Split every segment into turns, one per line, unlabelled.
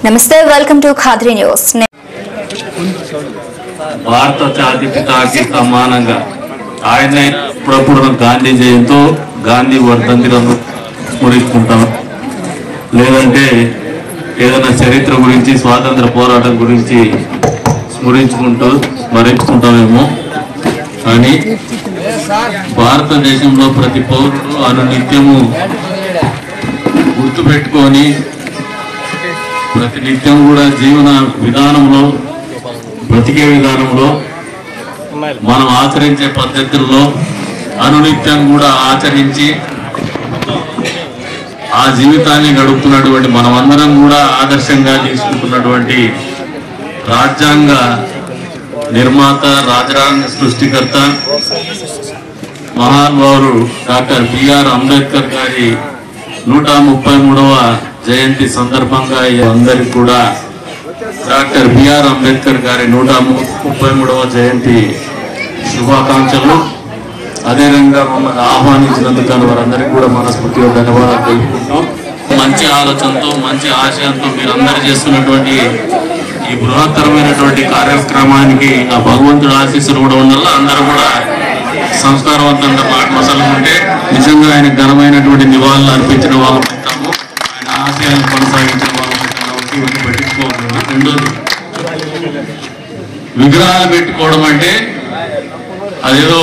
నమస్తే, welcome to Khadri news.
భారత జాతిపితాకి సమానంగా ఆయన ఇప్పుడప్పుడు గాంధీ జయంతో గాంధీ వర్ధంతిలను స్మరించుకుంటాం, లేదంటే ఏదైనా చరిత్ర గురించి స్వాతంత్ర పోరాటం గురించి స్మరించుకుంటామేమో. కానీ భారతదేశంలో ప్రతి పౌరుడు అనునిత్యము గుర్తుపెట్టుకొని ప్రతినిత్యం కూడా జీవన విధానంలో బ్రతికే విధానంలో మనం ఆచరించే పద్ధతుల్లో అనునిత్యం కూడా ఆచరించి ఆ జీవితాన్ని గడుపుతున్నటువంటి మనమందరం కూడా ఆదర్శంగా తీసుకుంటున్నటువంటి రాజ్యాంగ నిర్మాత, రాజ్యాంగ సృష్టికర్త, మహానుభావుడు డాక్టర్ బిఆర్ అంబేద్కర్ గారి 133వ జయంతి సందర్భంగా అందరికి కూడా డాక్టర్ బిఆర్ అంబేద్కర్ గారి 133వ జయంతి శుభాకాంక్షలు. అదేవిధంగా మమ్మల్ని ఆహ్వానించినందుకు వారందరికీ కూడా మనస్ఫూర్తిగా ధన్యవాదాలు తెలుపుకుంటూ, మంచి ఆలోచనతో మంచి ఆశయంతో మీరందరూ చేస్తున్నటువంటి ఈ బృహత్తరమైనటువంటి కార్యక్రమానికి ఆ భగవంతుడు ఆశీస్సులు కూడా ఉండాలి. అందరూ కూడా సంస్కారవంతంగా మసలుకుంటే నిజంగా ఆయన ఘనమైనటువంటి నివాళులు అర్పించిన వాళ్ళు ఉంటాము, ఆయన ఆశయాలను కొనసాగించిన వాళ్ళు కాబట్టి ఇవన్నీ పట్టించుకోవాలి. రెండోది, విగ్రహాలు పెట్టుకోవడం అంటే అదేదో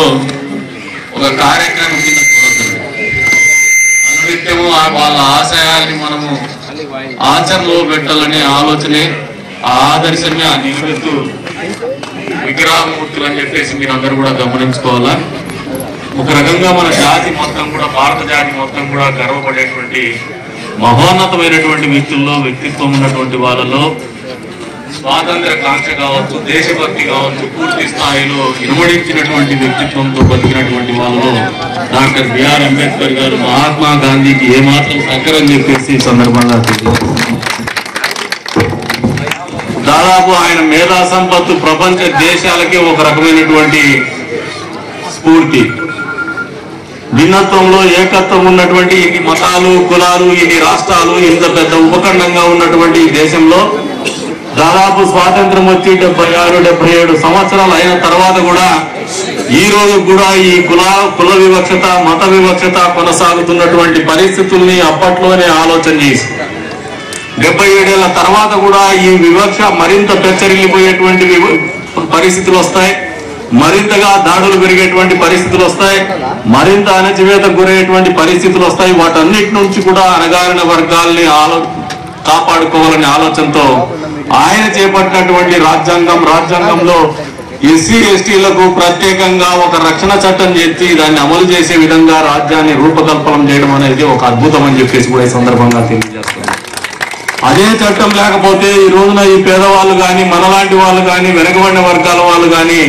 ఒక కార్యక్రమం కింద చూడదు. అనునిత్యము వాళ్ళ ఆశయాల్ని మనము ఆచరణలో పెట్టాలనే ఆలోచనే, ఆ ఆదర్శమే ఆ నిలబెత్తు విగ్రహమూర్తులు అని చెప్పేసి మీరు అందరూ కూడా గమనించుకోవాలా. ఒక రకంగా మన జాతి మొత్తం కూడా, భారత జాతి మొత్తం కూడా గర్వపడేటువంటి మహోన్నతమైనటువంటి వ్యక్తుల్లో, వ్యక్తిత్వం ఉన్నటువంటి వాళ్ళలో స్వాతంత్ర కాంక్ష కావచ్చు, దేశభక్తి కావచ్చు, పూర్తి స్థాయిలో ఇనుమడించినటువంటి వ్యక్తిత్వంతో బతికినటువంటి వాళ్ళలో డాక్టర్ బిఆర్ అంబేద్కర్ గారు మహాత్మా గాంధీకి ఏమాత్రం దగ్గరని చెప్పేసి సందర్భంగా దాదాపు ఆయన మేధా సంపత్తు ప్రపంచ దేశాలకి ఒక రకమైనటువంటి స్ఫూర్తి. భిన్నత్వంలో ఏకత్వం ఉన్నటువంటి ఇన్ని మతాలు, కులాలు, ఇన్ని రాష్ట్రాలు, ఇంత పెద్ద ఉపఖండంగా ఉన్నటువంటి ఈ దేశంలో దాదాపు స్వాతంత్రం వచ్చి 76-77 సంవత్సరాలు అయిన తర్వాత కూడా ఈ రోజు కూడా ఈ కుల వివక్షత, మత వివక్షత కొనసాగుతున్నటువంటి పరిస్థితుల్ని అప్పట్లోనే ఆలోచన చేసి 77 ఏళ్ల తర్వాత కూడా ఈ వివక్ష మరింత పెచ్చరిల్లిపోయేటువంటి పరిస్థితులు వస్తాయి, మరింతగా దాడులు పెరిగేటువంటి పరిస్థితులు వస్తాయి, మరింత అణచివేతకు గురయ్యేటువంటి పరిస్థితులు వస్తాయి. వాటన్నిటి నుంచి కూడా అణగారిన వర్గాల్ని కాపాడుకోవాలనే ఆలోచనతో ఆయన చేపట్టినటువంటి రాజ్యాంగంలో ఎస్సీ ఎస్టీలకు ప్రత్యేకంగా ఒక రక్షణ చట్టం చేసి దాన్ని అమలు చేసే విధంగా రాజ్యాన్ని రూపకల్పన చేయడం అనేది ఒక అద్భుతం అని చెప్పేసి కూడా ఈ సందర్భంగా తెలియజేస్తున్నాం. అదే చట్టం లేకపోతే ఈ రోజున ఈ పేదవాళ్ళు కానీ, మనలాంటి వాళ్ళు కానీ, వెనుకబడిన వర్గాల వాళ్ళు కానీ,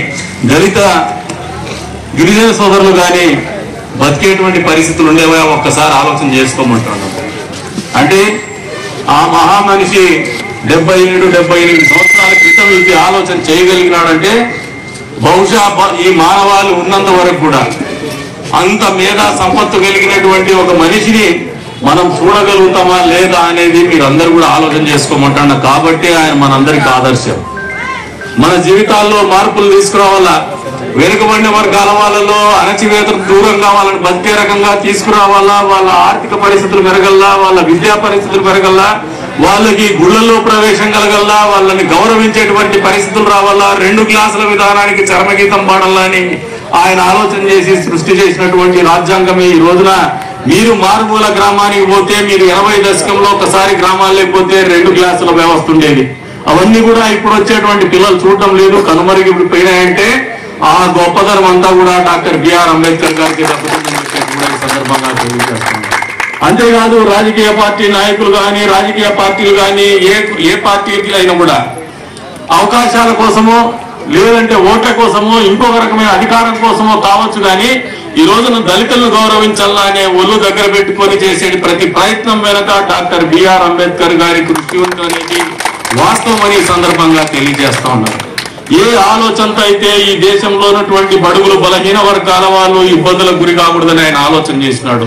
దళిత గిరిజన సోదరులు కానీ బతికేటువంటి పరిస్థితులు ఉండేవా ఒక్కసారి ఆలోచన చేసుకోమంటున్నాను. అంటే ఆ మహామనిషి 77-78 సంవత్సరాల క్రితం ఇది ఆలోచన చేయగలిగినాడంటే బహుశా ఈ మానవాళి ఉన్నంత వరకు కూడా అంత మేధా సంపత్తు కలిగినటువంటి ఒక మనిషిని మనం చూడగలుగుతామా లేదా అనేది మీరు అందరూ కూడా ఆలోచన చేసుకోమంటున్నా. కాబట్టి ఆయన మనందరికి ఆదర్శం. మన జీవితాల్లో మార్పులు తీసుకురావాలా, వెనుకబడిన వర్గాల వాళ్ళలో అణచివేతకు దూరంగా వాళ్ళని బతికే రకంగా తీసుకురావాలా, వాళ్ళ ఆర్థిక పరిస్థితులు పెరగల్లా, వాళ్ళ విద్యా పరిస్థితులు పెరగల్లా, వాళ్ళకి గుళ్ళల్లో ప్రవేశం కలగల్లా, వాళ్ళని గౌరవించేటువంటి పరిస్థితులు రావాలా, 2 క్లాసుల విధానానికి చరమగీతం పాడాలా అని ఆయన ఆలోచన చేసి సృష్టి చేసినటువంటి రాజ్యాంగమే ఈ రోజున మీరు మారుమూల గ్రామానికి పోతే, మీరు 80 దశకంలో ఒకసారి గ్రామాల్లోకి పోతే 2 క్లాసుల వ్యవస్థ ఉండేది. అవన్నీ కూడా ఇప్పుడు వచ్చేటువంటి పిల్లలు చూడటం లేదు, కనుమరుగిపోయినాయంటే ఆ గొప్పతనం అంతా కూడా డాక్టర్ బిఆర్ అంబేద్కర్ గారికి దక్కుతుందని చెప్పి కూడా ఈ సందర్భంగా తెలియజేస్తున్నాం. అంతేకాదు రాజకీయ పార్టీ నాయకులు కానీ, రాజకీయ పార్టీలు కానీ, ఏ పార్టీకి అయినా కూడా అవకాశాల కోసమో లేదంటే ఓట్ల కోసమో ఇంకొక రకమైన అధికారం కోసమో కావచ్చు, కానీ ఈ రోజున దళితులను గౌరవించాలా అనే ఒళ్ళు దగ్గర పెట్టుకొని చేసే ప్రతి ప్రయత్నం వెనక డాక్టర్ బిఆర్ అంబేద్కర్ గారి కృషి అనేది వాస్తవం అని ఈ సందర్భంగా తెలియజేస్తా ఉన్నారు. ఏ ఆలోచనతో అయితే ఈ దేశంలో ఉన్నటువంటి బడుగులు బలహీన వర్గాల వాళ్ళు ఇబ్బందులకు గురి కాకూడదని ఆయన ఆలోచన చేసినాడు.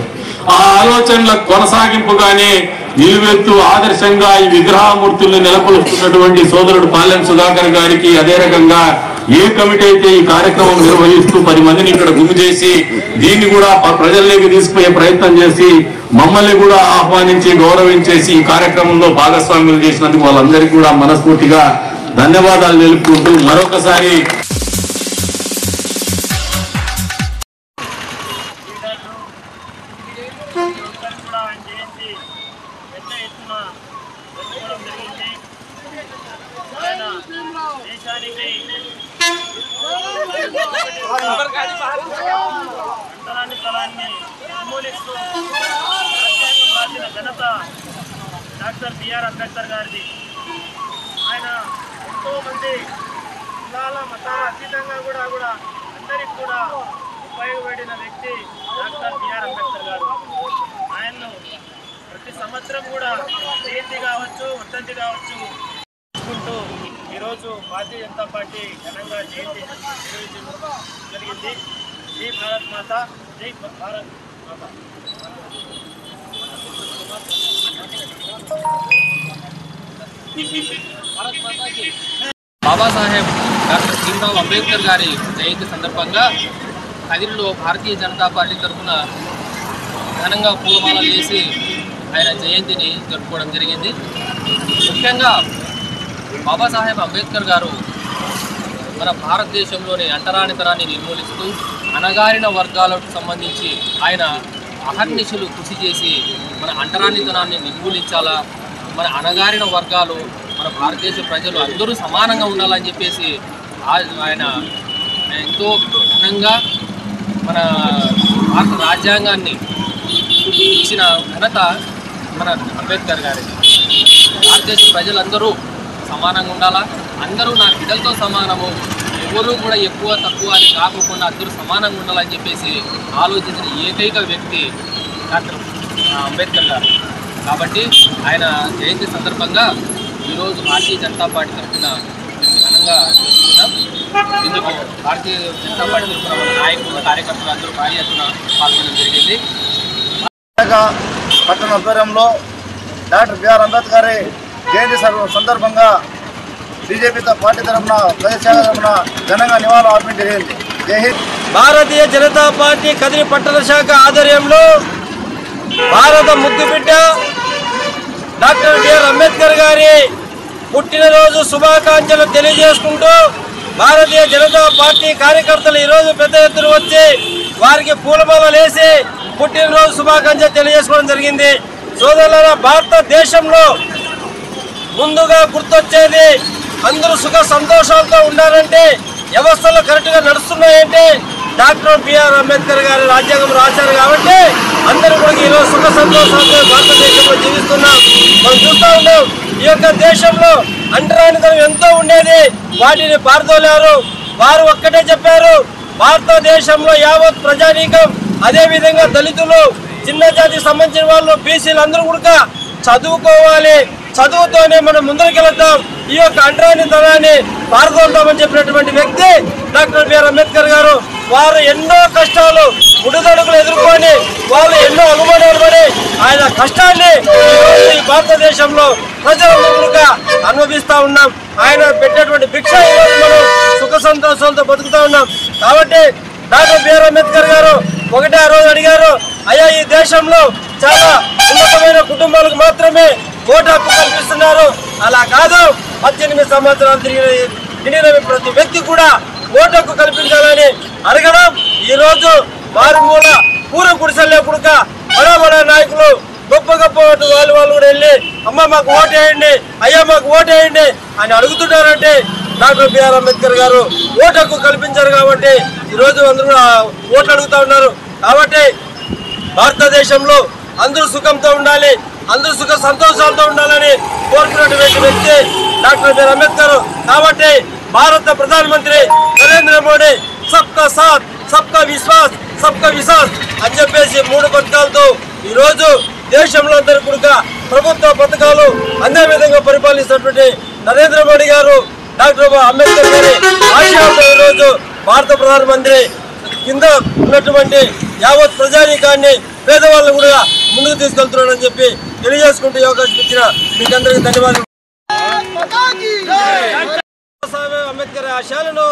ఆ ఆలోచనల కొనసాగింపుగానే నిలువెత్తు ఆదర్శంగా ఈ విగ్రహమూర్తుల్ని నెలకొల్పుతున్నటువంటి సోదరుడు పాలెం సుధాకర్ గారికి, అదే రకంగా ఏ కమిటీ అయితే ఈ కార్యక్రమం నిర్వహిస్తూ 10 మందిని ఇక్కడ గుమ్ము చేసి దీన్ని కూడా ప్రజల్లోకి తీసుకుపోయే ప్రయత్నం చేసి మమ్మల్ని కూడా ఆహ్వానించి గౌరవించేసి ఈ కార్యక్రమంలో భాగస్వాములు చేసినందుకు వాళ్ళందరికీ కూడా మనస్ఫూర్తిగా ధన్యవాదాలు తెలుపుకుంటూ మరొకసారి
డాక్టర్ బిఆర్ అంబేద్కర్ గారిది. ఆయన ఎంతో మంది కులాల మతాల అతీతంగా కూడా అందరికి కూడా ఉపయోగపడిన వ్యక్తి డాక్టర్ బిఆర్ అంబేద్కర్ గారు. ఆయన్ను ప్రతి సంవత్సరం కూడా జయంతి కావచ్చు, వర్ధంతి కావచ్చు చేసుకుంటూ ఈరోజు భారతీయ జనతా పార్టీ ఘనంగా జయంతి నిర్వహించడం జరిగింది. జై భారత్ మాత, జై భారత్ మాత.
బాబాసాహెబ్ డాక్టర్ భీమ్రావ్ అంబేద్కర్ గారి జయంతి సందర్భంగా కదిరిలో భారతీయ జనతా పార్టీ తరఫున ఘనంగా పూలమాలలు వేసి ఆయన జయంతిని జరుపుకోవడం జరిగింది. ముఖ్యంగా బాబాసాహెబ్ అంబేద్కర్ గారు మన భారతదేశంలోని అంటరానితనాన్ని నిర్మూలిస్తూ అణగారిన వర్గాలకు సంబంధించి ఆయన అహర్నిశలు కృషి చేసి మన అంటరానితనాన్ని నిర్మూలించాలా, మన అణగారిన వర్గాలు, మన భారతదేశ ప్రజలు అందరూ సమానంగా ఉండాలని చెప్పేసి ఆయన ఎంతో ఘనంగా మన భారత రాజ్యాంగాన్ని ఇచ్చిన ఘనత మన అంబేద్కర్ గారిది. భారతదేశ ప్రజలందరూ సమానంగా ఉండాలా, అందరూ నా బిడ్డలతో సమానము, ఎవరూ కూడా ఎక్కువ తక్కువ అని కాకుండా అందరూ సమానంగా ఉండాలని చెప్పేసి ఆలోచించిన ఏకైక వ్యక్తి డాక్టర్ అంబేద్కర్ గారు. కాబట్టి ఆయన జయంతి సందర్భంగా ఈరోజు భారతీయ జనతా పార్టీ తరఫున ఘనంగా చేసుకున్నాం. ఇందుకు భారతీయ జనతా పార్టీ తరఫున మన నాయకులు, కార్యకర్తలు అందరూ భారీ ఎత్తున పాల్గొనడం జరిగింది.
పట్టణ ఆధ్వర్యంలో డాక్టర్ బిఆర్ అంబేద్కర్ జయంతి సందర్భంగా బీజేపీ పార్టీ తరఫున ప్రజాసేవ తరఫున ఘనంగా నివాళులు అర్పించడం జరిగింది. జై హింద్.
భారతీయ జనతా పార్టీ కదిరి పట్టణ శాఖ ఆధ్వర్యంలో భారత ముద్దుబిడ్డ డాక్టర్ బిఆర్ అంబేద్కర్ గారి పుట్టినరోజు శుభాకాంక్షలు తెలియజేసుకుంటూ భారతీయ జనతా పార్టీ కార్యకర్తలు ఈరోజు పెద్ద ఎత్తున వచ్చి వారికి పూలమాలలు వేసి పుట్టినరోజు శుభాకాంక్షలు తెలియజేసుకోవడం జరిగింది. సోదరులారా, భారతదేశంలో ముందుగా గుర్తొచ్చేది అందరూ సుఖ సంతోషాలతో ఉండాలంటే, వ్యవస్థలు కరెక్ట్గా నడుస్తున్నాయంటే డాక్టర్ బిఆర్ అంబేద్కర్ గారు రాజ్యాంగం రాశారు. కాబట్టి అందరూ కూడా ఈరోజు సుఖ సంతోషాలతో భారతదేశంలో జీవిస్తున్నాం. మనం చూస్తూ ఉన్నాం, ఈ యొక్క దేశంలో అంటరానితనం ఎంతో ఉండేది, వాటిని పారదోలారు. వారు ఒక్కటే చెప్పారు, భారతదేశంలో యావత్ ప్రజానీకం, అదేవిధంగా దళితులు, చిన్న జాతికి సంబంధించిన వాళ్ళు, బీసీలు అందరూ కూడా చదువుకోవాలి, చదువుతోనే మనం ముందరికెళ్తాం, ఈ యొక్క అంటరానితనాన్ని పారదోలుతామని చెప్పినటువంటి వ్యక్తి డాక్టర్ బిఆర్ అంబేద్కర్ గారు. వారు ఎన్నో కష్టాలు, ముడుదడుగులు ఎదుర్కొని వాళ్ళు ఎన్నో అనుమానాలు పడి ఆయన కష్టాన్ని ఈ భారతదేశంలో ప్రజలందరూ అనుభవిస్తూ ఉన్నాం. ఆయన పెట్టేటువంటి భిక్ష ఈరోజు మనం సుఖ సంతోషాలతో బతుకుతూ ఉన్నాం. కాబట్టి డాక్టర్ బిఆర్ అంబేద్కర్ గారు ఒకటే ఆ రోజు అడిగారు, అయ్యా ఈ దేశంలో చాలా ఉన్నతమైన కుటుంబాలకు మాత్రమే ఓటు హక్కు కల్పిస్తున్నారు, అలా కాదు 18 సంవత్సరాలు తిరిగిన ప్రతి వ్యక్తి కూడా ఓటు హక్కు కల్పించాలని అడగడం. ఈరోజు మారుమూల పూర్వ గుడిసెల్లో కూడా బడా బడా నాయకులు, గొప్ప గొప్ప వాళ్ళు కూడా వెళ్ళి అమ్మ మాకు ఓటేయండి, అయ్యా మాకు ఓటేయండి అని అడుగుతున్నారంటే డాక్టర్ బిఆర్ అంబేద్కర్ గారు ఓటు హక్కు కల్పించారు. కాబట్టి ఈరోజు అందరూ ఓట్లు అడుగుతూ ఉన్నారు. కాబట్టి భారతదేశంలో అందరూ సుఖంతో ఉండాలి, అందరూ సుఖ సంతోషాలతో ఉండాలని కోరుకున్నటువంటి వ్యక్తి డాక్టర్ బిఆర్ అంబేద్కర్. కాబట్టి భారత ప్రధానమంత్రి నరేంద్ర మోడీ సబ్కా సాత్, సబ్కా విశ్వాస్, సబ్కా విశ్వాస్ అని చెప్పేసి 3 పథకాలతో ఈరోజు దేశంలో అందరూ కూడా ప్రభుత్వ పథకాలు అదే విధంగా పరిపాలిస్తున్నటువంటి నరేంద్ర మోడీ గారు డాక్టర్ అంబేద్కర్ గారి ఆశయాలతో ఈరోజు భారత ప్రధానమంత్రి కింద ఉన్నటువంటి యావత్ ప్రజానీకాన్ని, పేదవాళ్ళని కూడా ముందుకు తీసుకెళ్తున్నారని చెప్పి తెలియజేసుకుంటూ అవకాశం ఇచ్చిన మీకందరికీ ధన్యవాదాలు. అంబేద్కర్ ఆశయాలను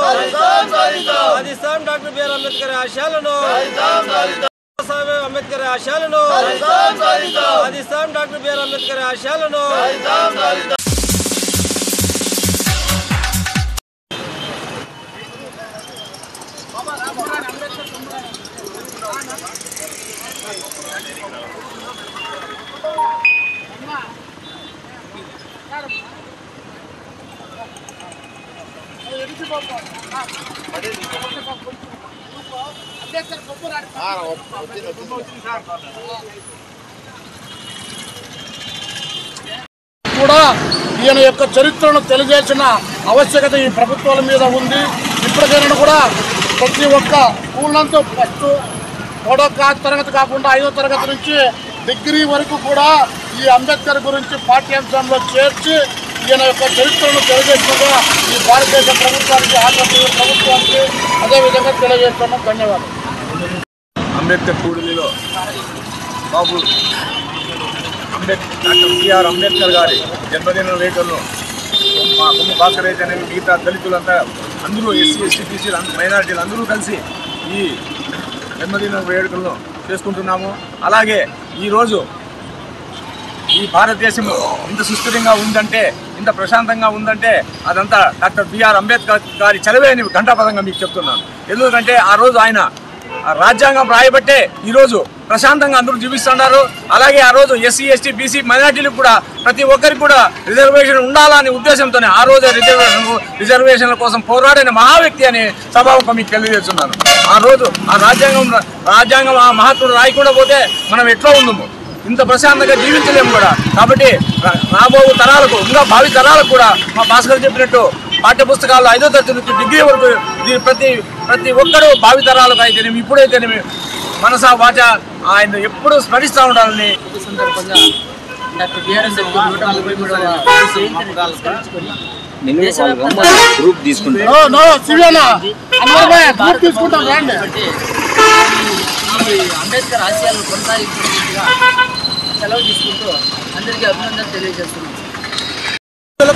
సాధిస్తాం. డాక్టర్ బిఆర్ అంబేద్కర్ ఆశయాలను అంబేద్కర్ ఆశయాలను సాధిస్తాం. డాక్టర్ బిఆర్ అంబేద్కర్ ఆశయాలను
కూడా ఈయన యొక్క చరిత్రను తెలియజేసిన ఆవశ్యకత ఈ ప్రభుత్వాల మీద ఉంది. ఇప్పటికైనా కూడా ప్రతి ఒక్క స్కూళ్ళంతా ఫస్ట్ 3వ తరగతి కాకుండా 5వ తరగతి నుంచి డిగ్రీ వరకు కూడా ఈ అంబేద్కర్ గురించి పాఠ్యాంశంలో చేర్చి ఈయన యొక్క చరిత్రను తెలియజేస్తున్నగా ఈ భారతదేశ ప్రభుత్వానికి ఆంధ్రప్రదేశ్ ప్రభుత్వానికి అదేవిధంగా తెలియజేస్తున్నాం. ధన్యవాదాలు.
అంబేద్కర్ కూడలిలో బాబు డాక్టర్ బిఆర్ అంబేద్కర్ గారి జన్మదిన వేడుకలను మా కొమ్ము భాస్కర్ అనే మిగతా దళితులంతా అందరూ ఎస్సీ ఎస్టీ బీసీలు మైనారిటీలు అందరూ కలిసి ఈ జన్మదిన వేడుకలను చేసుకుంటున్నాము. అలాగే ఈరోజు ఈ భారతదేశం ఇంత సుస్థిరంగా ఉందంటే, ఇంత ప్రశాంతంగా ఉందంటే అదంతా డాక్టర్ బిఆర్ అంబేద్కర్ గారి చదివే అని ఘంటాపదంగా మీకు చెప్తున్నాను. ఎందుకంటే ఆ రోజు ఆయన రాజ్యాంగం రాయబట్టే ఈరోజు ప్రశాంతంగా అందరూ జీవిస్తున్నారు. అలాగే ఆ రోజు ఎస్సీ ఎస్టీ బీసీ మైనార్టీలకు కూడా ప్రతి ఒక్కరికి కూడా రిజర్వేషన్ ఉండాలనే ఉద్దేశంతోనే ఆ రోజు రిజర్వేషన్ల కోసం పోరాడిన మహావ్యక్తి అని సభాముఖం మీకు తెలియజేస్తున్నాను. ఆ రోజు ఆ రాజ్యాంగం ఆ మహాత్ముడు రాయకుండా పోతే మనం ఎట్లా ఉందము, ఇంత ప్రశాంతంగా జీవించలేము కూడా. కాబట్టి రాబో తరాలకు, ఇంకా భావి తరాలకు కూడా మా భాస్కర్ చెప్పినట్టు పాఠ్యపుస్తకాల్లో 5వ తరగతి నుంచి డిగ్రీ వరకు ప్రతి ఒక్కరూ భావి తరాలకు అయితేనేమి ఇప్పుడైతేనేమి మనసా వాచ ఆయన ఎప్పుడూ స్మరిస్తూ ఉండాలని
సందర్భంగా డాక్టర్ బిఆర్ అంబేద్కర్ 143వ
గ్రూప్ తీసుకుంటాం.
అంబేద్కర్ ఆశయాలను కొనసాగించినట్టుగా సెలవు తీసుకుంటూ అందరికీ అభినందనలు తెలియజేస్తున్నాం.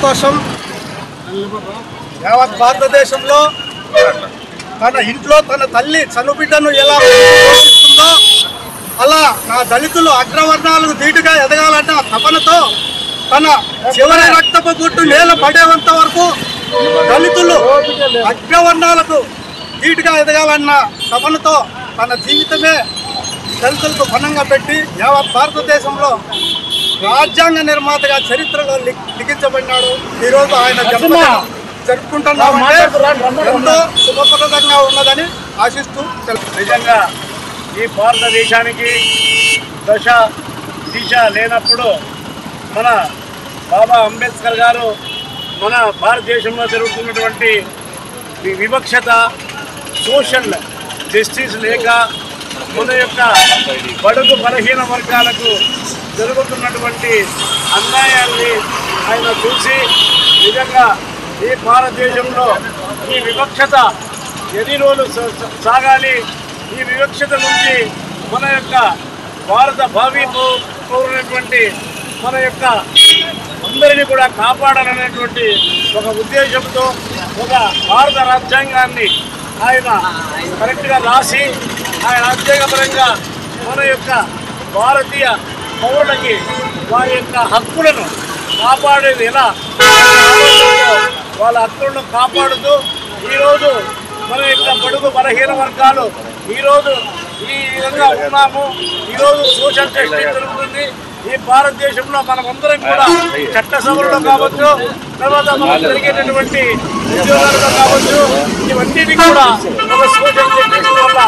కోసం యావత్ భారతదేశంలో తన ఇంట్లో తన తల్లి చనుబిడ్డను ఎలా పోషిస్తుందో అలా నా దళితులు అగ్రవర్ణాలకు ధీటుగా ఎదగాలన్న తపనతో తన చివరి రక్తపు గుట్టు నేల పడేంత వరకు దళితులు అగ్రవర్ణాలకు ధీటుగా ఎదగాలన్న తపనతో తన జీవితమే దళితులకు పణంగా పెట్టి యావత్ భారతదేశంలో రాజ్యాంగ నిర్మాతగా చరిత్రలో లిఖించబడినాడు. ఈరోజు ఆయన జరుపుకుంటున్నామంటే ఎంతో శుభప్రదంగా ఉన్నదని ఆశిస్తూ
నిజంగా ఈ భారతదేశానికి దిశ లేనప్పుడు మన బాబా అంబేద్కర్ గారు మన భారతదేశంలో జరుగుతున్నటువంటి వివక్షత, సోషల్ జస్టిస్ లేక మన యొక్క బడుగు బలహీన వర్గాలకు జరుగుతున్నటువంటి అన్యాయాన్ని ఆయన చూసి నిజంగా ఈ భారతదేశంలో ఈ వివక్షత ఎన్ని రోజులు సాగాలి, ఈ వివక్షత నుంచి మన యొక్క భారత భావి పౌరులైనటువంటి మన యొక్క అందరినీ కూడా కాపాడాలనేటువంటి ఒక ఉద్దేశంతో ఒక భారత రాజ్యాంగాన్ని ఆయన కరెక్ట్గా రాసి ఆయన రాజ్యాంగపరంగా మన యొక్క భారతీయ పౌరులకి వారి యొక్క హక్కులను కాపాడేది ఎలా, వాళ్ళ హక్కులను కాపాడుతూ ఈరోజు మన యొక్క బడుగు బలహీన వర్గాలు ఈరోజు ఈ విధంగా ఉన్నాము. ఈరోజు సోషల్ జస్టిస్ జరుగుతుంది ఈ భారతదేశంలో. మనమందరం కూడా చట్టసభలో కావచ్చు, తర్వాత మనం జరిగేటటువంటి ఉద్యోగాలలో కావచ్చు, ఇవన్నిటికీ కూడా ఒక సోషల్ జస్టిస్ వల్ల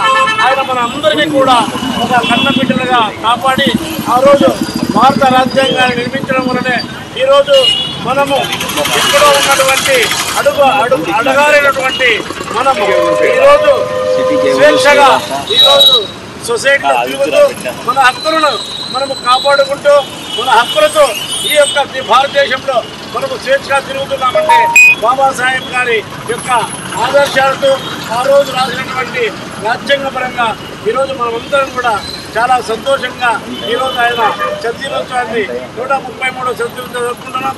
ఆయన మన అందరినీ కూడా ఒక కన్నబిడ్డలుగా కాపాడి ఆ రోజు భారత రాజ్యాంగాన్ని నిర్మించడం వలనే ఈరోజు మనము ఇక్కడ ఉన్నటువంటి అడగారినటువంటి మనము ఈరోజు స్వేచ్ఛగా ఈరోజు సొసైటీలో తిరుగుతూ మన హక్కులను మనము కాపాడుకుంటూ మన హక్కులతో ఈ యొక్క భారతదేశంలో మనము స్వేచ్ఛగా తిరుగుతున్నామంటే బాబాసాహెబ్ గారి యొక్క ఆదర్శాలతో ఆ రోజు రాసినటువంటి రాజ్యాంగపరంగా ఈరోజు మనమందరం కూడా
చాలా సంతోషంగా ఈరోజు ఆయన శతదినోత్సవాన్ని 133వ శతదినోత్సవం జరుపుకుంటున్నాం.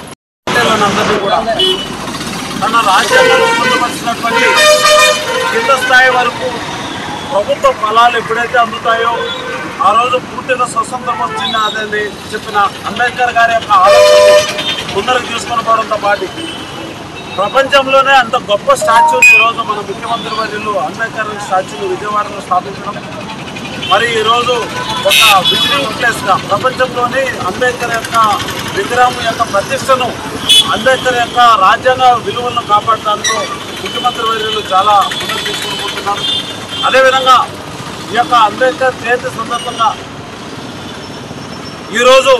అందరినీ కూడా తన రాజ్యాంగంలో పొందుపరిచినటువంటి కింద స్థాయి వరకు ప్రభుత్వ ఫలాలు ఎప్పుడైతే అందుతాయో ఆ రోజు పూర్తిగా స్వతంత్రం వచ్చింది అదని చెప్పిన అంబేద్కర్ గారి యొక్క ఆలోచన ముందరకు తీసుకొని పోవడంతో పాటు ప్రపంచంలోనే అంత గొప్ప స్టాచ్యూని ఈరోజు మన ముఖ్యమంత్రి వర్యులు అంబేద్కర్ స్టాచ్యూని విజయవాడలో స్థాపించడం, మరి ఈరోజు ఒక విజిటింగ్ ప్లేస్గా ప్రపంచంలోని అంబేద్కర్ యొక్క విగ్రహం యొక్క ప్రతిష్టను, అంబేద్కర్ యొక్క రాజ్యాంగ విలువలను కాపాడడానికి ముఖ్యమంత్రి వర్యులు చాలా ముందుకు తీసుకుంటున్నారు. అదేవిధంగా ఈ యొక్క అంబేద్కర్ జయంతి సందర్భంగా ఈరోజు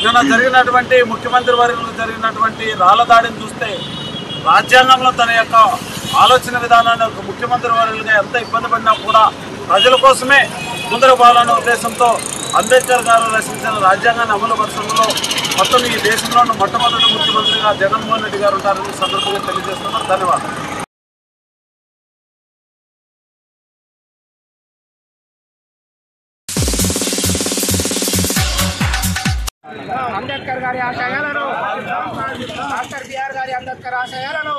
నిన్న జరిగినటువంటి ముఖ్యమంత్రి వర్యులు జరిగినటువంటి రాళ్ల దాడిని చూస్తే రాజ్యాంగంలో తన యొక్క ఆలోచన విధానాన్ని ఒక ముఖ్యమంత్రి వర్యులుగా ఎంత ఇబ్బంది పడినా కూడా ప్రజల కోసమే ముందరకు పోవాలనే ఉద్దేశంతో అంబేద్కర్ గారు రచించిన రాజ్యాంగాన్ని అమలు పరచడంలో మొత్తం ఈ దేశంలోని మొట్టమొదటి ముఖ్యమంత్రిగా జగన్మోహన్ రెడ్డి గారు ఉంటారని సందర్భంగా తెలియజేస్తున్నారు. ధన్యవాదాలు.
అంబేద్కర్ గారి ఆశయాలను, డాక్టర్ బిఆర్ గారి అంబేద్కర్ ఆశయాలను,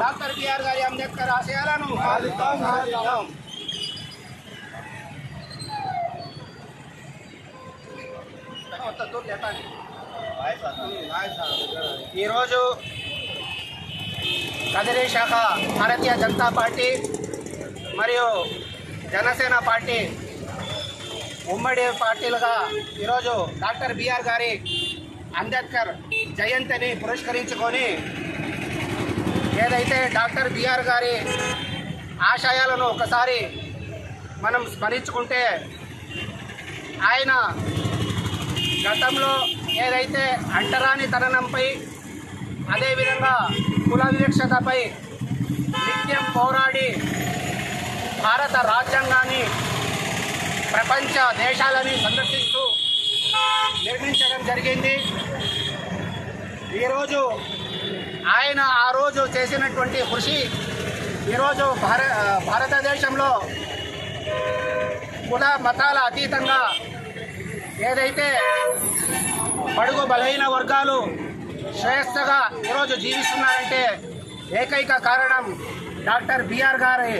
డాక్టర్ బిఆర్ గారి అంబేద్కర్ ఆశయాలను ఈరోజు కదిరి శాఖ భారతీయ జనతా పార్టీ మరియు జనసేన పార్టీ ఉమ్మడి పార్టీలుగా ఈరోజు డాక్టర్ బిఆర్ గారి అంబేద్కర్ జయంతిని పురస్కరించుకొని ఏదైతే డాక్టర్ బిఆర్ గారి ఆశయాలను ఒకసారి మనం స్మరించుకుంటే ఆయన గతంలో ఏదైతే అంటరానితనంపై అదేవిధంగా కుల వివక్షతపై నిత్యం పోరాడి భారత రాజ్యాంగాన్ని ప్రపంచ దేశాలని సందర్శిస్తూ నిర్మించడం జరిగింది. ఈరోజు ఆయన ఆ రోజు చేసినటువంటి కృషి ఈరోజు భారతదేశంలో కుల మతాల అతీతంగా ఏదైతే బడుగు బలహీన వర్గాలు శ్రేయస్సుగా ఈరోజు జీవిస్తున్నారంటే ఏకైక కారణం డాక్టర్ బిఆర్ గారి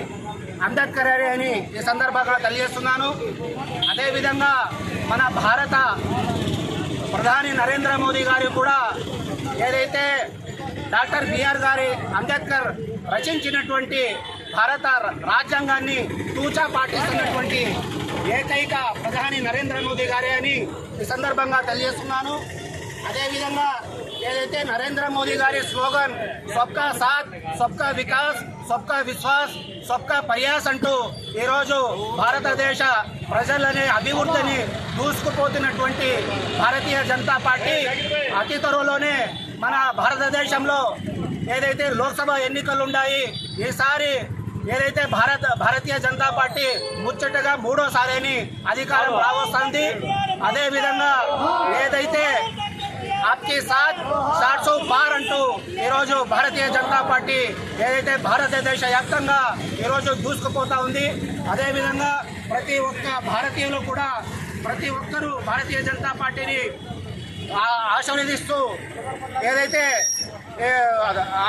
అంబేద్కర్ అని ఈ సందర్భంగా తెలియజేస్తున్నాను. అదేవిధంగా మన భారత ప్రధాని నరేంద్ర మోదీ గారు కూడా ఏదైతే డాక్టర్ బిఆర్ గారి అంబేద్కర్ రచించినటువంటి భారత రాజ్యాంగాన్ని తూచా పాటిస్తున్నటువంటి ఏకైక ప్రధాని నరేంద్ర మోదీ గారే అని ఈ సందర్భంగా తెలియజేస్తున్నాను. అదేవిధంగా ఏదైతే నరేంద్ర మోదీ గారి స్లోగన్ సబ్కా సాత్, సబ్కా వికాస్, సబ్కా విశ్వాస్, సబ్కా ప్రయాస్ అంటూ ఈరోజు భారతదేశ ప్రజలని అభివృద్ధిని దూసుకుపోతున్నటువంటి భారతీయ జనతా పార్టీ అతి త్వరలోనే మన భారతదేశంలో ఏదైతే లోక్సభ ఎన్నికలు ఉన్నాయి, ఈసారి ఏదైతే భారతీయ జనతా పార్టీ ముచ్చటగా మూడోసారి అధికారం రావస్తుంది. అదేవిధంగా ఏదైతే ఆప్కి సాత్ 400 పార్ అంటూ ఈరోజు భారతీయ జనతా పార్టీ ఏదైతే భారతదేశ వ్యాప్తంగా ఈరోజు దూసుకుపోతా ఉంది. అదేవిధంగా ప్రతి ఒక్క భారతీయులు కూడా ప్రతి ఒక్కరూ భారతీయ జనతా పార్టీని ఆశీర్వదిస్తూ ఏదైతే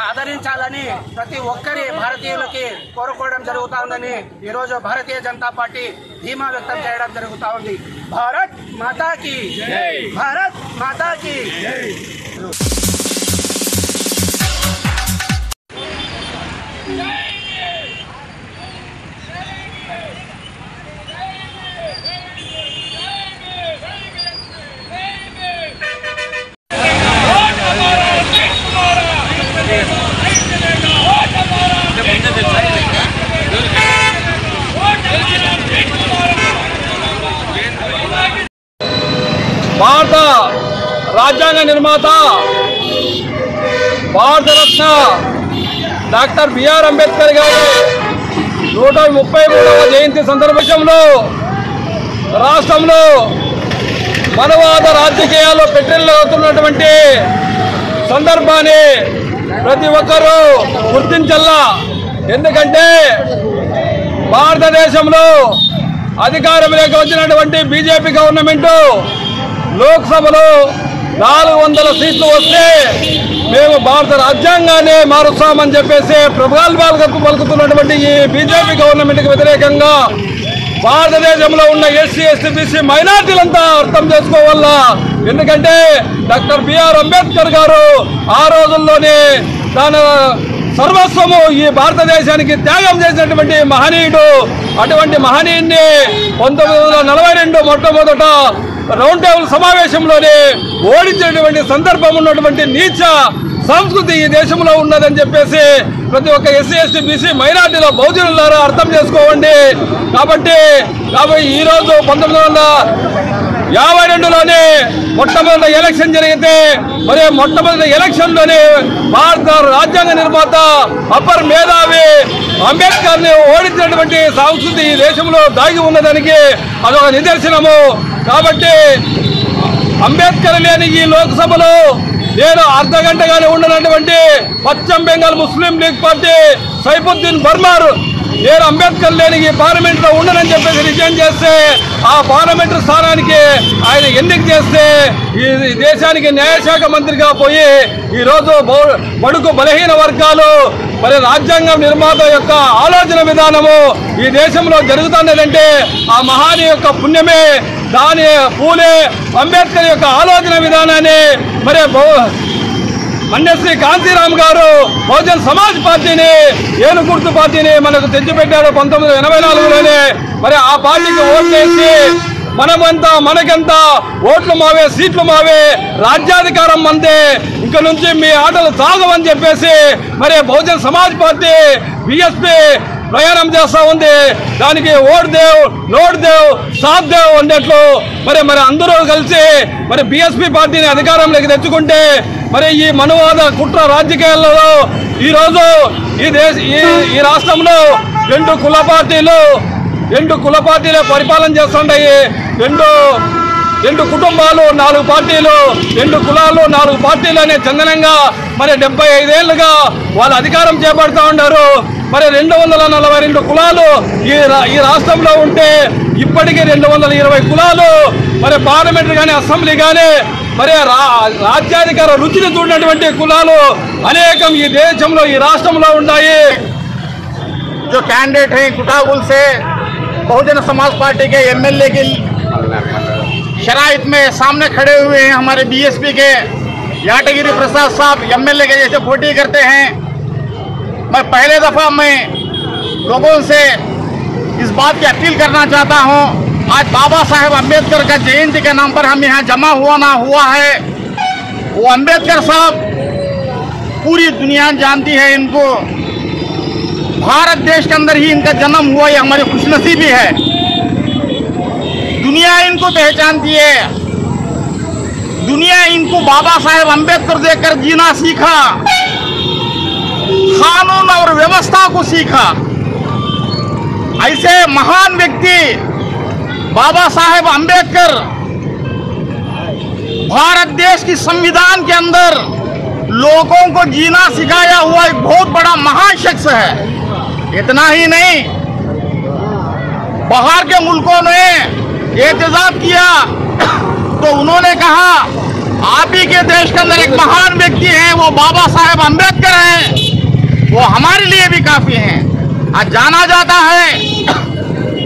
ఆదరించాలని ప్రతి ఒక్కరి భారతీయులకి కోరుకోవడం జరుగుతుందని ఈరోజు భారతీయ జనతా పార్టీ ధీమా వ్యక్తం చేయడం జరుగుతూ ఉంది. భారత్ మాతాకి జై, భారత్ మాతాకి జై.
భారత రాజ్యాంగ నిర్మాత భారత రత్న డాక్టర్ బిఆర్ అంబేద్కర్ గారి 133వ జయంతి సందర్భంలో రాష్ట్రంలో మనవాద రాజకీయాల్లో పెట్టెలవుతున్నటువంటి సందర్భాన్ని ప్రతి ఒక్కరూ గుర్తించాలా. ఎందుకంటే భారతదేశంలో అధికారంలోకి వచ్చినటువంటి బీజేపీ గవర్నమెంట్ లోక్సభలో 400 సీట్లు వస్తే మేము భారత రాజ్యాంగాన్ని మారుస్తామని చెప్పేసి ప్రగల్భాలకు పలుకుతున్నటువంటి ఈ బీజేపీ గవర్నమెంట్కి వ్యతిరేకంగా భారతదేశంలో ఉన్న ఎస్సీ ఎస్టీ బీసీ మైనార్టీలంతా అర్థం చేసుకోవాలా. ఎందుకంటే డాక్టర్ బిఆర్ అంబేద్కర్ గారు ఆ రోజుల్లోనే తన సర్వస్వము ఈ భారతదేశానికి త్యాగం చేసినటువంటి మహనీయుడు. అటువంటి మహనీయుడిని 1942 మొట్టమొదట రౌండ్ టేబుల్ సమావేశంలోనే ఓడించినటువంటి సందర్భం ఉన్నటువంటి నీచ సంస్కృతి ఈ దేశంలో ఉన్నదని చెప్పేసి ప్రతి ఒక్క ఎస్సీ ఎస్టీ బీసీ మైనార్టీల బహుజనులారా అర్థం చేసుకోండి. కాబట్టి ఈరోజు 1952లోనే మొట్టమొదటి ఎలక్షన్ జరిగితే మరి మొట్టమొదటి ఎలక్షన్లోనే భారత రాజ్యాంగ నిర్మాత అప్పర్ మేధావి అంబేద్కర్ ని ఓడించినటువంటి సంస్కృతి ఈ దేశంలో దాగి ఉన్నదానికి అదొక నిదర్శనము. కాబట్టి అంబేద్కర్ లేని ఈ లోక్సభలో నేను అర్ధగంటగానే ఉండనటువంటి పశ్చిమ బెంగాల్ ముస్లిం లీగ్ పార్టీ సైఫుద్దీన్ బర్మార్ నేను అంబేద్కర్ లేని ఈ పార్లమెంట్ లో ఉండనని చెప్పేసి రిజైన్ చేస్తే ఆ పార్లమెంటు స్థానానికి ఆయన ఎన్నిక చేస్తే ఈ దేశానికి న్యాయశాఖ మంత్రిగా పోయి ఈరోజు బడుగు బలహీన వర్గాలు మరి రాజ్యాంగం నిర్మాత యొక్క ఆలోచన విధానము ఈ దేశంలో జరుగుతున్నదంటే ఆ మహాని యొక్క పుణ్యమే. దాని పూలే అంబేద్కర్ యొక్క ఆలోచన విధానాన్ని మరి మన్యశ్రీ కాంతిరామ్ గారు బహుజన్ సమాజ్ పార్టీని ఏనుగుర్తు పార్టీని మనకు తెచ్చిపెట్టాడు 1984లోనే. మరి ఆ పార్టీకి ఓట్లేసి మనకెంత ఓట్లు మావే సీట్లు మావే రాజ్యాధికారం మందే ఇక నుంచి మీ ఆటలు సాగవని చెప్పేసి మరి బహుజన్ సమాజ్ పార్టీ బీఎస్పీ ప్రయాణం చేస్తా ఉంది. దానికి ఓట్ దేవ్ నోట్ దేవ్ సాత్ దేవ్ అన్నట్లు మరి అందరూ కలిసి మరి బీఎస్పీ పార్టీని అధికారంలోకి తెచ్చుకుంటే మరి ఈ మనువాద కుట్ర రాజకీయాలలో ఈరోజు ఈ రాష్ట్రంలో రెండు కుల పార్టీలే పరిపాలన చేస్తుంటాయి. రెండు కుటుంబాలు 4 పార్టీలు, 2 కులాలు 4 పార్టీలు అనే చందనంగా మరి 75 ఏళ్లుగా వాళ్ళు అధికారం చేపడుతూ ఉన్నారు. మరి 242 కులాలు ఈ రాష్ట్రంలో ఉంటే ఇప్పటికీ 220 కులాలు మరి పార్లమెంట్ కానీ అసెంబ్లీ కానీ మరి రాజ్యాధికార రుచిని చూడనటువంటి కులాలు అనేకం ఈ దేశంలో ఈ రాష్ట్రంలో ఉన్నాయి.
जो कैंडिडेट हैं कुटागुल से बहुजन समाज पार्टी के एमएलए की शराइत में सामने खड़े हुए हैं हमारे बीएसपी के याटगिरी प्रसाद साहब एमएलए के जैसे पोटी करते हैं। मैं पहले दफा लोगों से इस बात की अपील करना चाहता हूं, आज बाबा साहेब अम्बेडकर का जयंती के नाम पर हम यहाँ जमा हुआ है। वो अम्बेडकर साहब पूरी दुनिया जानती है इनको, भारत देश के अंदर ही इनका जन्म हुआ, ये हमारी खुशनसीबी है। दुनिया इनको पहचानती है, दुनिया इनको बाबा साहेब अम्बेडकर देखकर जीना सीखा, कानून और व्यवस्था को सीखा। ऐसे महान व्यक्ति बाबा साहेब अम्बेडकर भारत देश की संविधान के अंदर लोगों को जीना सिखाया हुआ एक बहुत बड़ा महान शख्स है। इतना ही नहीं, बाहर के मुल्कों ने एहतजाज किया तो उन्होंने कहा आप ही के देश के अंदर एक महान व्यक्ति हैं, वो बाबा साहेब अम्बेडकर हैं, वो हमारे लिए भी काफी हैं। आज जाना जाता है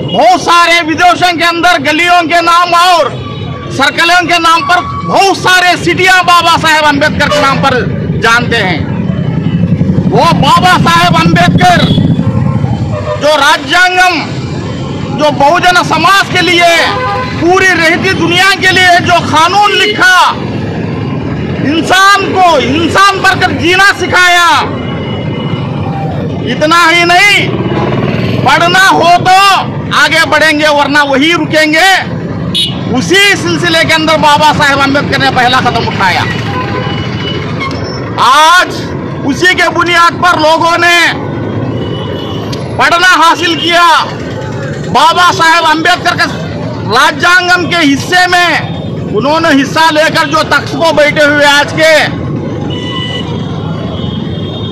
बहुत सारे विदेशों के अंदर गलियों के नाम और सर्कलों के नाम पर बहुत सारे सिटियां बाबा साहेब अम्बेडकर के नाम पर जानते हैं। वो बाबा साहेब अम्बेडकर जो राज्यांगम, जो बहुजन समाज के लिए, पूरी रहती दुनिया के लिए जो कानून लिखा, इंसान को इंसान बनकर जीना सिखाया। इतना ही नहीं, पढ़ना हो तो आगे बढ़ेंगे वरना वही रुकेंगे। उसी सिलसिले के अंदर बाबा साहेब अम्बेडकर ने पहला कदम उठाया। आज उसी के बुनियाद पर लोगों ने पढ़ना हासिल किया। बाबा साहेब अम्बेडकर के राज्यांगम के हिस्से में उन्होंने हिस्सा लेकर जो तख्त को बैठे हुए आज के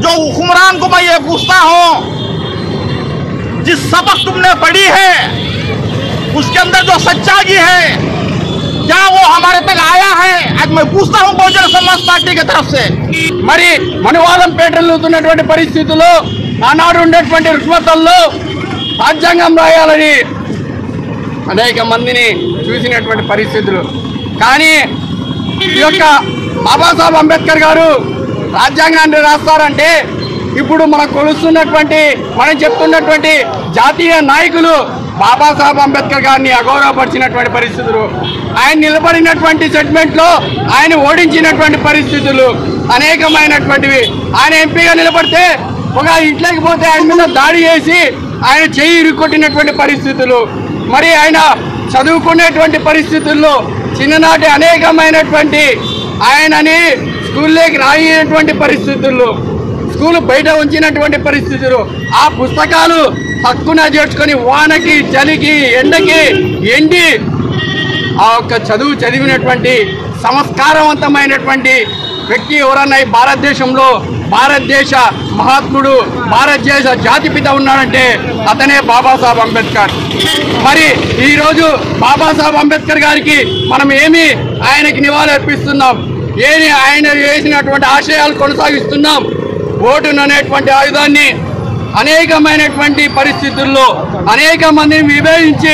जो हुक्मरान को मैं ये पूछता हूं, जिस सबक तुमने पढ़ी है जो सच्चाई है क्या वो हमारे तक आया है? आज मैं पूछता हूं बहुजन समाज पार्टी की तरफ से। మరి మనవాదం పేటలుతున్నటువంటి పరిస్థితుల్లో ఆనాడు ఉండేటువంటి రుగ్మతల్లో రాజ్యాంగం రాయాలని అనేక మందిని చూసినటువంటి పరిస్థితులు. కానీ ఈ యొక్క బాబాసాహెబ్ అంబేద్కర్ గారు రాజ్యాంగాన్ని రాస్తారంటే ఇప్పుడు మనం కొలుస్తున్నటువంటి మనం చెప్తున్నటువంటి జాతీయ నాయకులు బాబాసాహెబ్ అంబేద్కర్ గారిని అగౌరవపరిచినటువంటి పరిస్థితులు, ఆయన నిలబడినటువంటి సెగ్మెంట్లో ఆయన ఓడించినటువంటి పరిస్థితులు అనేకమైనటువంటివి. ఆయన ఎంపీగా నిలబడితే ఒక ఇంట్లోకి పోతే ఆయన మీద దాడి చేసి ఆయన చెయ్యి ఇరుక్కొట్టినటువంటి పరిస్థితులు. మరి ఆయన చదువుకునేటువంటి పరిస్థితుల్లో చిన్ననాటి అనేకమైనటువంటి ఆయనని స్కూల్లోకి రాయినటువంటి పరిస్థితుల్లో, స్కూల్ బయట ఉంచినటువంటి పరిస్థితులు, ఆ పుస్తకాలు హక్కున చేర్చుకొని వానకి చలికి ఎండకి ఎండి ఆ యొక్క చదువు చదివినటువంటి సంస్కారవంతమైనటువంటి వ్యక్తి ఎవరన్నా ఈ భారతదేశంలో భారతదేశ మహాత్ముడు భారతదేశ జాతిపిత ఉన్నాడంటే అతనే బాబాసాహెబ్ అంబేద్కర్. మరి ఈరోజు బాబాసాహెబ్ అంబేద్కర్ గారికి మనం ఏమి ఆయనకి నివాళి అర్పిస్తున్నాం, ఏమి ఆయన చేసినటువంటి ఆశయాలు కొనసాగిస్తున్నాం. ఓటును అనేటువంటి ఆయుధాన్ని అనేకమైనటువంటి పరిస్థితుల్లో అనేక మందిని విభేదించి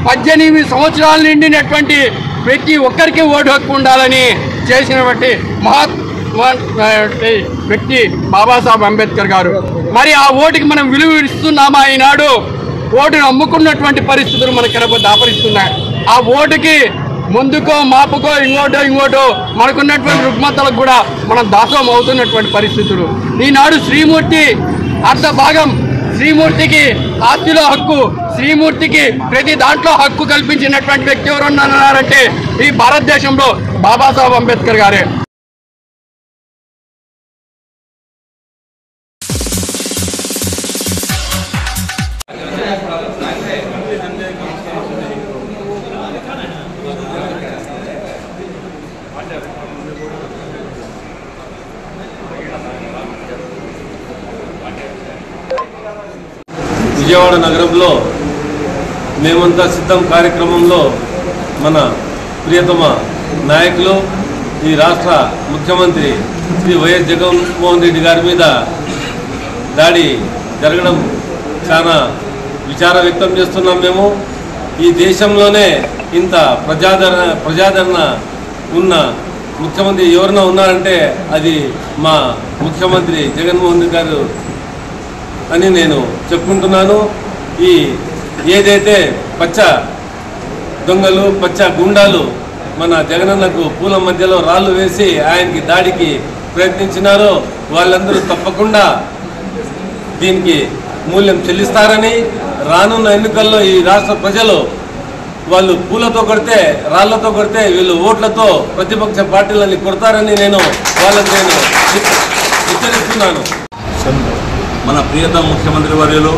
18 సంవత్సరాలు నిండినటువంటి ప్రతి ఒక్కరికి ఓటు హక్కు ఉండాలని చేసినటువంటి వ్యక్తి బాబాసాహెబ్ అంబేద్కర్ గారు. మరి ఆ ఓటుకి మనం విలువ ఇస్తున్నామా? ఈనాడు ఓటును అమ్ముకున్నటువంటి పరిస్థితులు మనకు దాపరిస్తున్నాయి. ఆ ఓటుకి ముందుకో మాపుకో ఇంకోటో మనకున్నటువంటి రుగ్మతలకు కూడా మనం దాసం అవుతున్నటువంటి పరిస్థితులు. ఈనాడు శ్రీమూర్తి అర్ధ భాగం, శ్రీమూర్తికి ఆస్తిలో హక్కు, శ్రీమూర్తికి ప్రతి దాంట్లో హక్కు కల్పించినటువంటి వ్యక్తి ఎవరున్నారంటే ఈ భారతదేశంలో బాబాసాహెబ్ అంబేద్కర్ గారే.
విజయవాడ నగరంలో మేమంతా సిద్ధం కార్యక్రమంలో మన ప్రియతమ నాయకులు ఈ రాష్ట్ర ముఖ్యమంత్రి శ్రీ వైఎస్ జగన్మోహన్ రెడ్డి గారి మీద దాడి జరగడం చాలా విచారం వ్యక్తం చేస్తున్నాం. మేము ఈ దేశంలోనే ఇంత ప్రజాదరణ ఉన్న ముఖ్యమంత్రి ఎవరైనా ఉన్నారంటే అది మా ముఖ్యమంత్రి జగన్మోహన్ రెడ్డి గారు అని నేను చెప్పుకుంటున్నాను. ఈ ఏదైతే పచ్చ దొంగలు పచ్చ గుండాలు మన జగనన్నకు పూల మధ్యలో రాళ్ళు వేసి ఆయనకి దాడికి ప్రయత్నించినారో వాళ్ళందరూ తప్పకుండా దీనికి మూల్యం చెల్లిస్తారని, రానున్న ఎన్నికల్లో ఈ రాష్ట్ర ప్రజలు వాళ్ళు పూలతో కొడితే రాళ్లతో కొడితే వీళ్ళు ఓట్లతో ప్రతిపక్ష పార్టీలని కొడతారని వాళ్ళని హెచ్చరిస్తున్నాను.
మన ప్రియతమ ముఖ్యమంత్రి వర్యులు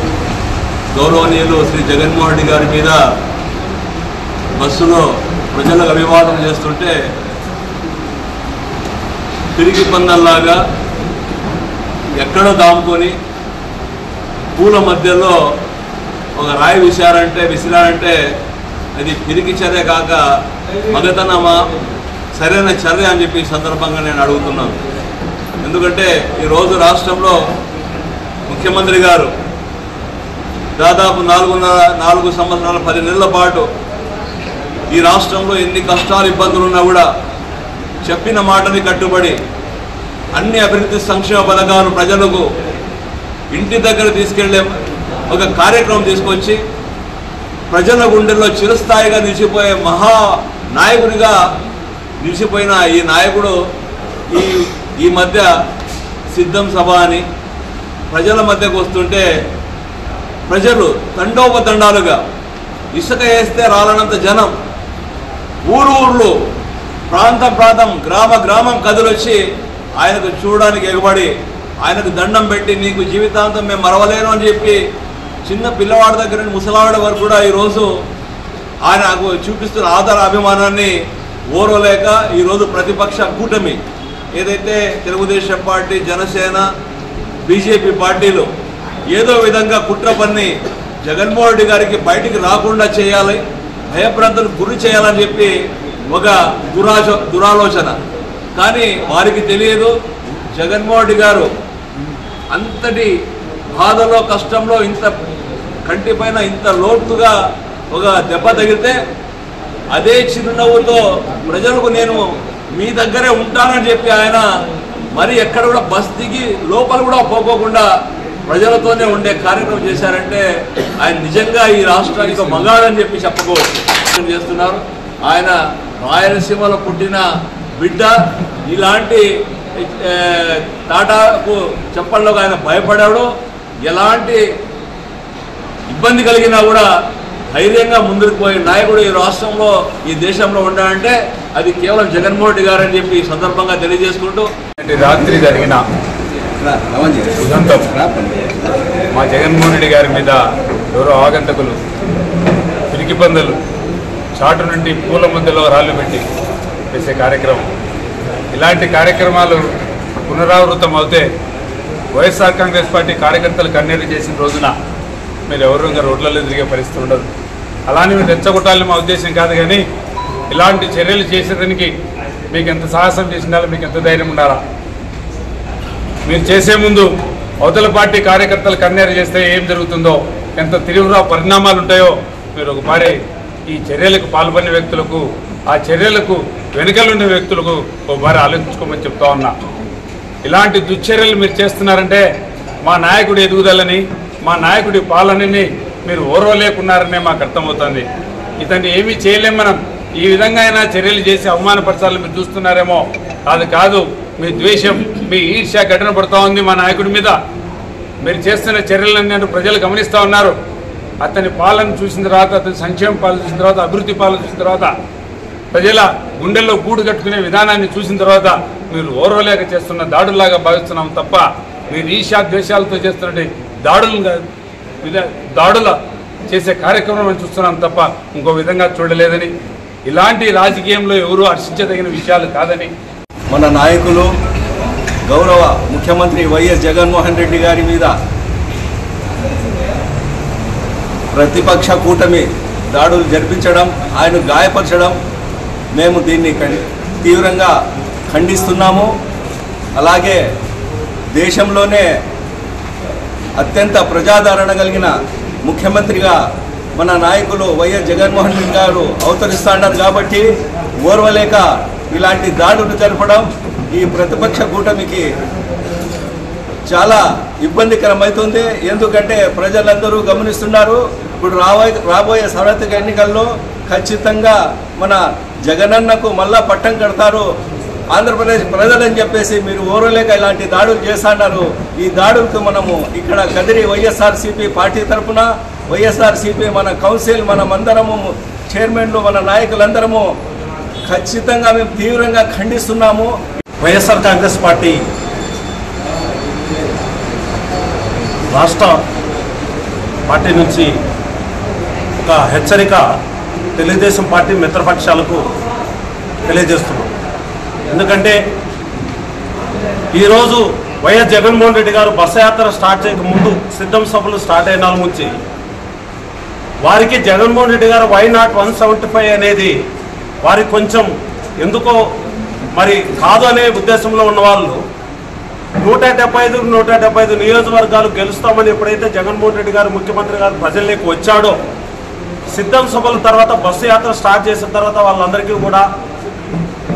గౌరవనీయులు శ్రీ జగన్మోహన్ రెడ్డి గారి మీద బస్సులో ప్రజలకు అభివాదం చేస్తుంటే తిరిగి పందల్లాగా ఎక్కడో దాముకొని పూల మధ్యలో ఒక రాయి విసిరారంటే అది పిరికి చర్య కాక మగతనమా సరైన చర్య అని చెప్పి ఈ సందర్భంగా నేను అడుగుతున్నాను. ఎందుకంటే ఈరోజు రాష్ట్రంలో ముఖ్యమంత్రి గారు దాదాపు 4 సంవత్సరాల 10 నెలల పాటు ఈ రాష్ట్రంలో ఎన్ని కష్టాలు ఇబ్బందులు ఉన్నా కూడా చెప్పిన మాటని కట్టుబడి అన్ని అభివృద్ధి సంక్షేమ పథకాలు ప్రజలకు ఇంటి దగ్గర తీసుకెళ్లే ఒక కార్యక్రమం తీసుకొచ్చి ప్రజల గుండెల్లో చిరస్థాయిగా నిలిచిపోయే మహా నాయకుడిగా నిలిచిపోయిన ఈ నాయకుడు ఈ మధ్య సిద్ధం సభ అని ప్రజల మధ్యకు వస్తుంటే ప్రజలు తండోపతండాలుగా ఇసుక వేస్తే రాలనంత జనం ఊర్లు ప్రాంతం గ్రామం కదిలొచ్చి ఆయనకు చూడడానికి ఎగబడి ఆయనకు దండం పెట్టి నీకు జీవితాంతం మేము మరవలేను అని చెప్పి చిన్న పిల్లవాడి దగ్గర నుండి ముసలావాడి వరకు కూడా ఈరోజు ఆయనకు చూపిస్తున్న ఆదర అభిమానాన్ని ఓర్వలేక ఈరోజు ప్రతిపక్ష కూటమి ఏదైతే తెలుగుదేశం పార్టీ, జనసేన, బీజేపీ పార్టీలు ఏదో విధంగా కుట్ర పన్ని జగన్మోహన్ రెడ్డి గారికి బయటికి రాకుండా చేయాలి, భయభ్రాంతులకు గురి చేయాలని చెప్పి ఒక దురాలోచన. కానీ వారికి తెలియదు జగన్మోహన్ రెడ్డి గారు అంతటి బాధలో కష్టంలో ఇంత కంటిపైన ఇంత లోతుగా ఒక దెబ్బ తగిలితే అదే చిరునవ్వుతో ప్రజలకు నేను మీ దగ్గరే ఉంటానని చెప్పి ఆయన మరి ఎక్కడ కూడా బస్ దిగి లోపల కూడా పోకోకుండా ప్రజలతోనే ఉండే కార్యక్రమం చేశారంటే ఆయన నిజంగా ఈ రాష్ట్రానికి మగాడని చెప్పి చెప్పుకోవచ్చు చేస్తున్నారు. ఆయన రాయలసీమలో పుట్టిన బిడ్డ. ఇలాంటి టాటాకు చెప్పడంలో ఆయన భయపడాడు. ఎలాంటి ఇబ్బంది కలిగినా కూడా ధైర్యంగా ముందుకు పోయే నాయకుడు ఈ రాష్ట్రంలో ఈ దేశంలో ఉండాలంటే అది కేవలం జగన్మోహన్ రెడ్డి గారు అని చెప్పి ఈ సందర్భంగా తెలియజేసుకుంటూ
రాత్రి జరిగిన ఉదంతం మా జగన్మోహన్ రెడ్డి గారి మీద ఎవరో ఆగంతకులు పిరికి పందులు చాటు నుండి పూల మధ్యలో రాళ్ళు పెట్టి చేసే కార్యక్రమం. ఇలాంటి కార్యక్రమాలు పునరావృతం అవుతే వైఎస్ఆర్ కాంగ్రెస్ పార్టీ కార్యకర్తలు కన్నీరు చేసిన రోజున మీరు ఎవరు ఇంకా రోడ్లలో తిరిగే పరిస్థితి ఉండదు. అలానే మీరు రెచ్చగొట్టాలని మా ఉద్దేశం కాదు. కానీ ఇలాంటి చర్యలు చేసేదానికి మీకు ఎంత సాహసం చేసి ఉండాలి, మీకు ఎంత ధైర్యం ఉండాలా? మీరు చేసే ముందు అవతల పార్టీ కార్యకర్తలు కన్నీరు చేస్తే ఏం జరుగుతుందో, ఎంత తీవ్ర పరిణామాలు ఉంటాయో మీరు ఒకసారి ఈ చర్యలకు పాల్పడిన వ్యక్తులకు, ఆ చర్యలకు వెనుకలున్న వ్యక్తులకు ఒకసారి ఆలోచించుకోమని చెప్తా ఉన్నా. ఇలాంటి దుశ్చర్యలు మీరు చేస్తున్నారంటే మా నాయకుడి ఎదుగుదలని, మా నాయకుడి పాలనని మీరు ఓర్వలేకున్నారనే మాకు అర్థమవుతుంది. ఇతన్ని ఏమీ చేయలేం మనం. ఈ విధంగా అయినా చర్యలు చేసి అవమానపరచాలని మీరు చూస్తున్నారేమో. అది కాదు, మీ ద్వేషం, మీ ఈర్ష్య ఘటన పడుతూ ఉంది మా నాయకుడి మీద. మీరు చేస్తున్న చర్యలన్నీ ప్రజలు గమనిస్తూ ఉన్నారు. అతని పాలన చూసిన తర్వాత, అతని సంక్షేమ పాలన చూసిన తర్వాత, అభివృద్ధి పాలన చూసిన తర్వాత, ప్రజల గుండెల్లో గూడు కట్టుకునే విధానాన్ని చూసిన తర్వాత మీరు ఓర్వలేక చేస్తున్న దాడుల్లాగా భావిస్తున్నాం తప్ప మీరు ఈర్ష్య ద్వేషాలతో చేస్తున్నట్టు దాడుల చేసే కార్యక్రమం చూస్తున్నాం తప్ప ఇంకో విధంగా చూడలేదని, ఇలాంటి రాజకీయంలో ఎవరూ హర్షించదగిన విషయాలు కాదని
మన నాయకులు గౌరవ ముఖ్యమంత్రి వైఎస్ జగన్మోహన్ రెడ్డి గారి మీద ప్రతిపక్ష కూటమి దాడులు జరిపించడం, ఆయన గాయపరచడం, మేము దీన్ని తీవ్రంగా ఖండిస్తున్నాము. అలాగే దేశంలోనే అత్యంత ప్రజాదరణ కలిగిన ముఖ్యమంత్రిగా మన నాయకులు వైఎస్ జగన్మోహన్ రెడ్డి గారు అవతరిస్తున్నారు కాబట్టి ఓర్వలేక ఇలాంటి దాడులు జరపడం ఈ ప్రతిపక్ష కూటమికి చాలా ఇబ్బందికరమవుతుంది. ఎందుకంటే ప్రజలందరూ గమనిస్తున్నారు. ఇప్పుడు రాబోయే సార్వత్రిక ఎన్నికల్లో ఖచ్చితంగా మన జగనన్నకు మళ్ళా పట్టం కడతారు ఆంధ్రప్రదేశ్ ప్రజలని చెప్పేసి మీరు ఓర్వలేక ఇలాంటి దాడులు చేస్తున్నారు. ఈ దాడులకు మనము ఇక్కడ కదిరి వైఎస్ఆర్సీపీ పార్టీ తరఫున, వైఎస్ఆర్సీపీ మన కౌన్సిల్, మనమందరము చైర్మన్లు, మన నాయకులందరము ఖచ్చితంగా మేము తీవ్రంగా ఖండిస్తున్నాము.
వైఎస్ఆర్ కాంగ్రెస్ పార్టీ రాష్ట్ర పార్టీ నుంచి ఒక హెచ్చరిక తెలుగుదేశం పార్టీ మిత్రపక్షాలకు తెలియజేస్తున్నాం. ఎందుకంటే ఈరోజు వైఎస్ జగన్మోహన్ రెడ్డి గారు బస్సు యాత్ర స్టార్ట్ చేయక ముందు సిద్ధం సభలు స్టార్ట్ అయిన నుంచి వారికి జగన్మోహన్ రెడ్డి గారు వై నాట్ 175 అనేది వారికి కొంచెం ఎందుకో మరి కాదు అనే ఉద్దేశంలో ఉన్నవాళ్ళు 175 నియోజకవర్గాలు గెలుస్తామని ఎప్పుడైతే జగన్మోహన్ రెడ్డి గారు ముఖ్యమంత్రి గారు ప్రజల్లోకి వచ్చాడో, సిద్ధం సభల తర్వాత బస్సు యాత్ర స్టార్ట్ చేసిన తర్వాత వాళ్ళందరికీ కూడా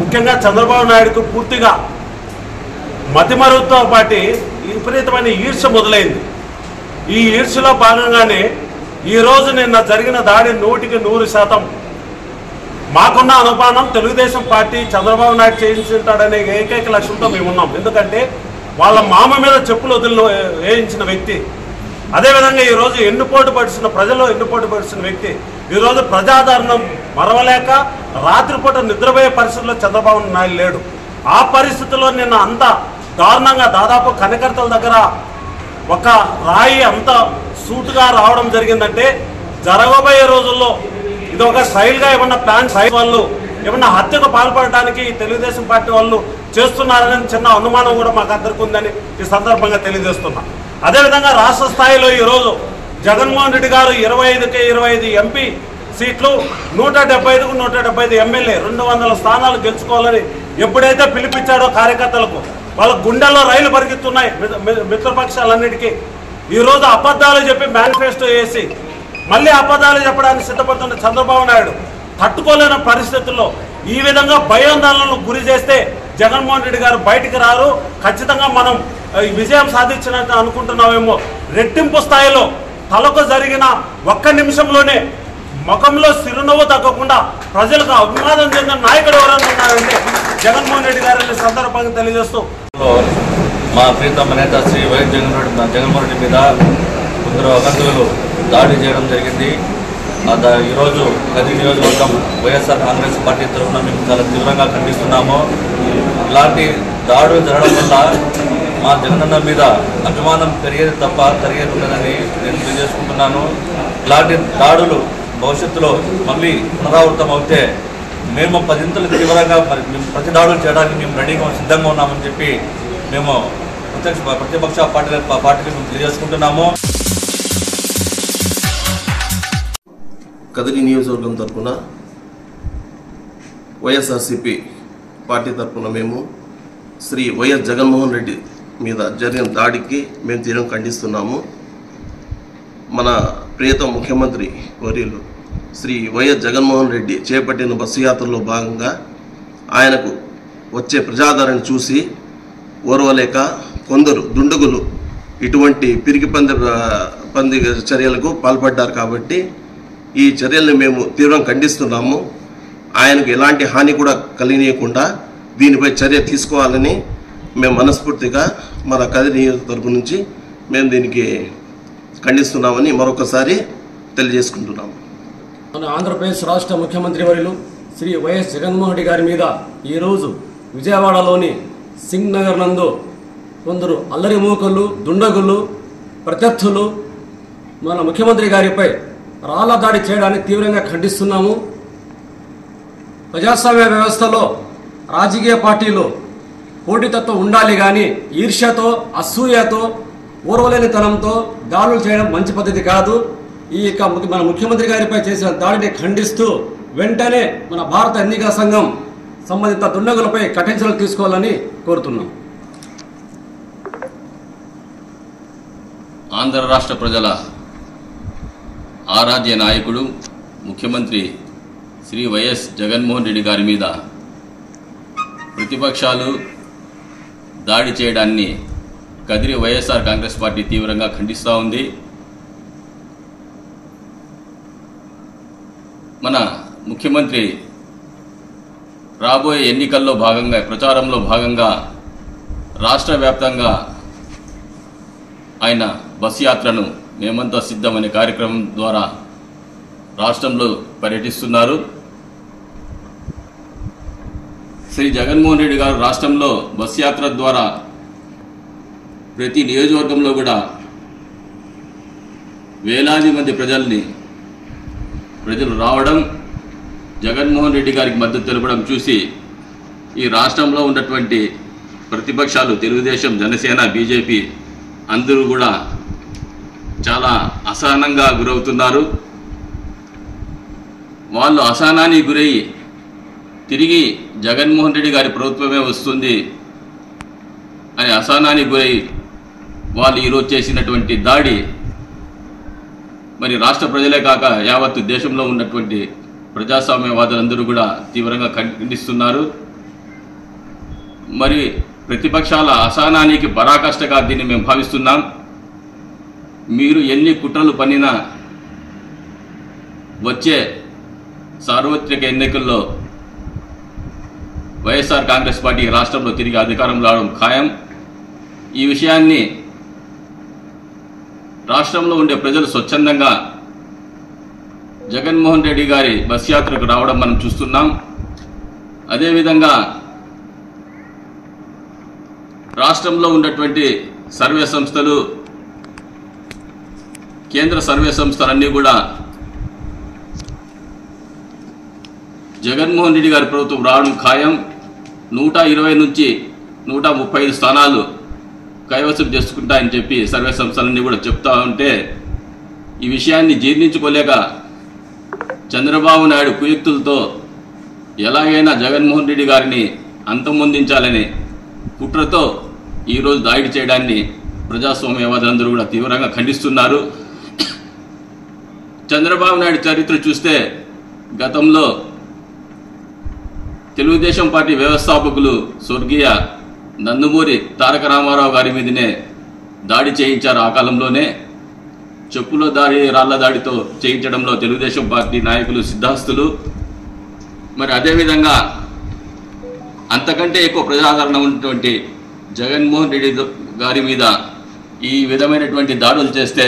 ముఖ్యంగా చంద్రబాబు నాయుడుకు పూర్తిగా మతిమరుపుతో పాటు విపరీతమైన ఈర్ష్య మొదలైంది. ఈ ఈర్ష్యలో భాగంగానే ఈరోజు నిన్న జరిగిన దాడి 100% మాకున్న అనుమానం తెలుగుదేశం పార్టీ చంద్రబాబు నాయుడు చేయించుంటాడనే ఏకైక లక్ష్యంతో మేమున్నాం. ఎందుకంటే వాళ్ళ మామ మీద చెప్పులు వదిలిలో వేయించిన వ్యక్తి, అదేవిధంగా ఈరోజు ప్రజల్లో ఎన్నుపోటు పడుతున్న వ్యక్తి ఈరోజు ప్రజాదరణ మరవలేక రాత్రిపూట నిద్రపోయే పరిస్థితుల్లో చంద్రబాబు నాయుడు లేడు. ఆ పరిస్థితుల్లో నిన్న అంత దారుణంగా దాదాపు కనకర్తల దగ్గర ఒక రాయి అంత సూటుగా రావడం జరిగిందంటే జరగబోయే రోజుల్లో ఇది ఒక స్టైల్గా ఏమన్నా ప్లాన్ వాళ్ళు ఏమన్నా హత్యకు పాల్పడడానికి తెలుగుదేశం పార్టీ వాళ్ళు చేస్తున్నారని చిన్న అనుమానం కూడా మాకు అందరికీ ఉందని ఈ సందర్భంగా తెలియజేస్తున్నా. అదేవిధంగా రాష్ట్ర స్థాయిలో ఈరోజు జగన్మోహన్ రెడ్డి గారు 25 ఎంపీ సీట్లు 175కు 175 ఎమ్మెల్యే 200 స్థానాలు గెలుచుకోవాలని ఎప్పుడైతే పిలిపించాడో కార్యకర్తలకు వాళ్ళ గుండెల్లో రైలు పరిగెత్తున్నాయి మిత్రపక్షాలన్నిటికీ. ఈరోజు అబద్ధాలు చెప్పి మేనిఫెస్టో వేసి మళ్ళీ అబద్ధాలు చెప్పడానికి సిద్ధపడుతున్న చంద్రబాబు నాయుడు తట్టుకోలేని పరిస్థితుల్లో ఈ విధంగా భయాందోళనలకు గురి చేస్తే జగన్మోహన్ రెడ్డి గారు బయటికి రారు. ఖచ్చితంగా మనం విజయం సాధించినట్టు అనుకుంటున్నామేమో. రెట్టింపు స్థాయిలో తలకు జరిగిన ఒక్క నిమిషంలోనే ముఖంలో చిరునవ్వు తగ్గకుండా ప్రజలకు అభిమానం చెందిన నాయకుడు ఎవరైనా ఉన్నారంటే జగన్మోహన్ రెడ్డి గారిని సందర్భంగా తెలియజేస్తూ
మా ప్రీతమ నేత శ్రీ వైఎస్ జగన్మోహన్ రెడ్డి మీద కొందరు అగంతులు దాడి చేయడం జరిగింది. ఈరోజు కదిరి నియోజకవర్గం వైఎస్ఆర్ కాంగ్రెస్ పార్టీ తరఫున మేము చాలా తీవ్రంగా ఖండిస్తున్నాము. ఇలాంటి దాడులు జరగడం వల్ల మా జగనన్న మీద అభిమానం పెరిగేది తప్ప తరిగేది ఉండదని నేను తెలియజేసుకుంటున్నాను. ఇలాంటి దాడులు భవిష్యత్తులో మళ్ళీ పునరావృతం అవుతే మేము 10 తీవ్రంగా మేము ప్రతి దాడులు చేయడానికి మేము రెడీగా సిద్ధంగా ఉన్నామని చెప్పి మేము ప్రతిపక్ష పార్టీకి మేము తెలియజేసుకుంటున్నాము.
కదిరి నియోజకవర్గం తరఫున వైఎస్ఆర్సీపీ పార్టీ తరఫున మేము శ్రీ వైఎస్ జగన్మోహన్ రెడ్డి మీద జరిగిన దాడికి మేము తీవ్రంగా ఖండిస్తున్నాము. మన ప్రియతమ ముఖ్యమంత్రి వర్యులు శ్రీ వైఎస్ జగన్మోహన్ రెడ్డి చేపట్టిన బస్సు యాత్రలో భాగంగా ఆయనకు వచ్చే ప్రజాదరణ చూసి ఓర్వలేక కొందరు దుండగులు ఇటువంటి పిరికి పంది చర్యలకు పాల్పడ్డారు. కాబట్టి ఈ చర్యల్ని మేము తీవ్రంగా ఖండిస్తున్నాము. ఆయనకు ఎలాంటి హాని కూడా కలిగియకుండా దీనిపై చర్య తీసుకోవాలని మేము మనస్ఫూర్తిగా మన కదిరి నియోజకవర్గం నుంచి మేము దీనికి ఖండిస్తున్నామని మరొకసారి తెలియజేసుకుంటున్నాము.
మన ఆంధ్రప్రదేశ్ రాష్ట్ర ముఖ్యమంత్రి వర్యులు శ్రీ వైఎస్ జగన్మోహన్ రెడ్డి గారి మీద ఈరోజు విజయవాడలోని సింగ్ నగర్ నందు కొందరు అల్లరి మూకలు దుండగులు ప్రత్యర్థులు మన ముఖ్యమంత్రి గారిపై రాళ్ల దాడి చేయడాన్ని తీవ్రంగా ఖండిస్తున్నాము. ప్రజాస్వామ్య వ్యవస్థలో రాజకీయ పార్టీలు పోటీతత్వం ఉండాలి కానీ ఈర్ష్యతో అసూయతో ఓర్వలేనితనంతో దాడులు చేయడం మంచి పద్ధతి కాదు. ఈ మన ముఖ్యమంత్రి గారిపై చేసిన దాడిని ఖండిస్తూ వెంటనే మన భారత ఎన్నికల సంఘం సంబంధిత దుండగులపై కఠిన చర్యలు తీసుకోవాలని కోరుతున్నాం.
ఆంధ్ర రాష్ట్ర ప్రజల ఆరాధ్య నాయకుడు ముఖ్యమంత్రి శ్రీ వైఎస్ జగన్మోహన్ రెడ్డి గారి మీద ప్రతిపక్షాలు దాడి చేయడాన్ని కదిరి వైఎస్ఆర్ కాంగ్రెస్ పార్టీ తీవ్రంగా ఖండిస్తూ ఉంది. మన ముఖ్యమంత్రి రాబోయే ఎన్నికల్లో భాగంగా ప్రచారంలో భాగంగా రాష్ట్ర వ్యాప్తంగా ఆయన బస్ యాత్రను మేమంతా సిద్ధం అనే కార్యక్రమం ద్వారా రాష్ట్రంలో పర్యటిస్తున్నారు. శ్రీ జగన్మోహన్ రెడ్డి గారు రాష్ట్రంలో బస్ యాత్ర ద్వారా ప్రతి నియోజకవర్గంలో కూడా వేలాది మంది ప్రజలు రావడం, జగన్మోహన్ రెడ్డి గారికి మద్దతు తెలపడం చూసి ఈ రాష్ట్రంలో ఉన్నటువంటి ప్రతిపక్షాలు తెలుగుదేశం, జనసేన, బీజేపీ అందరూ కూడా చాలా అసహనంగా గురవుతున్నారు. వాళ్ళు అసహనానికి గురయ్యి తిరిగి జగన్మోహన్ రెడ్డి గారి ప్రభుత్వమే వస్తుంది అని అసహనానికి గురై వాళ్ళు ఈరోజు చేసినటువంటి దాడి మరి రాష్ట్ర ప్రజలే కాక యావత్తు దేశంలో ఉన్నటువంటి ప్రజాస్వామ్యవాదులందరూ కూడా తీవ్రంగా ఖండిస్తున్నారు. మరి ప్రతిపక్షాల అసహనానికి పరాకాష్ఠగా దీన్ని మేము భావిస్తున్నాం. మీరు ఎన్ని కుట్రలు పన్నినా వచ్చే సార్వత్రిక ఎన్నికల్లో వైఎస్ఆర్ కాంగ్రెస్ పార్టీ రాష్ట్రంలో తిరిగి అధికారంలో రావడం ఖాయం. ఈ విషయాన్ని రాష్ట్రంలో ఉండే ప్రజలు స్వచ్ఛందంగా జగన్మోహన్ రెడ్డి గారి బస్ యాత్రకు రావడం మనం చూస్తున్నాం. అదేవిధంగా రాష్ట్రంలో ఉన్నటువంటి సర్వే సంస్థలు, కేంద్ర సర్వే సంస్థలన్నీ కూడా జగన్మోహన్ రెడ్డి గారి ప్రభుత్వం రావడం ఖాయం. 120 నుంచి 135 స్థానాలు కైవసం చేసుకుంటాయని చెప్పి సర్వే సంస్థలన్నీ కూడా చెప్తా ఉంటే ఈ విషయాన్ని జీర్ణించుకోలేక చంద్రబాబు నాయుడు కుయుక్తులతో ఎలాగైనా జగన్మోహన్ రెడ్డి గారిని అంతమొందించాలని కుట్రతో ఈరోజు దాడి చేయడాన్ని ప్రజాస్వామ్యవాదులందరూ కూడా తీవ్రంగా ఖండిస్తున్నారు. చంద్రబాబు నాయుడు చరిత్ర చూస్తే గతంలో తెలుగుదేశం పార్టీ వ్యవస్థాపకులు స్వర్గీయ నందమూరి తారక రామారావు గారి మీదనే దాడి చేయించారు. ఆ కాలంలోనే చెప్పుల దాడి, రాళ్ల దాడితో చేయించడంలో తెలుగుదేశం పార్టీ నాయకులు సిద్ధాస్తులు. మరి అదేవిధంగా అంతకంటే ఎక్కువ ప్రజాదరణ ఉన్నటువంటి జగన్మోహన్ రెడ్డి గారి మీద ఈ విధమైనటువంటి దాడులు చేస్తే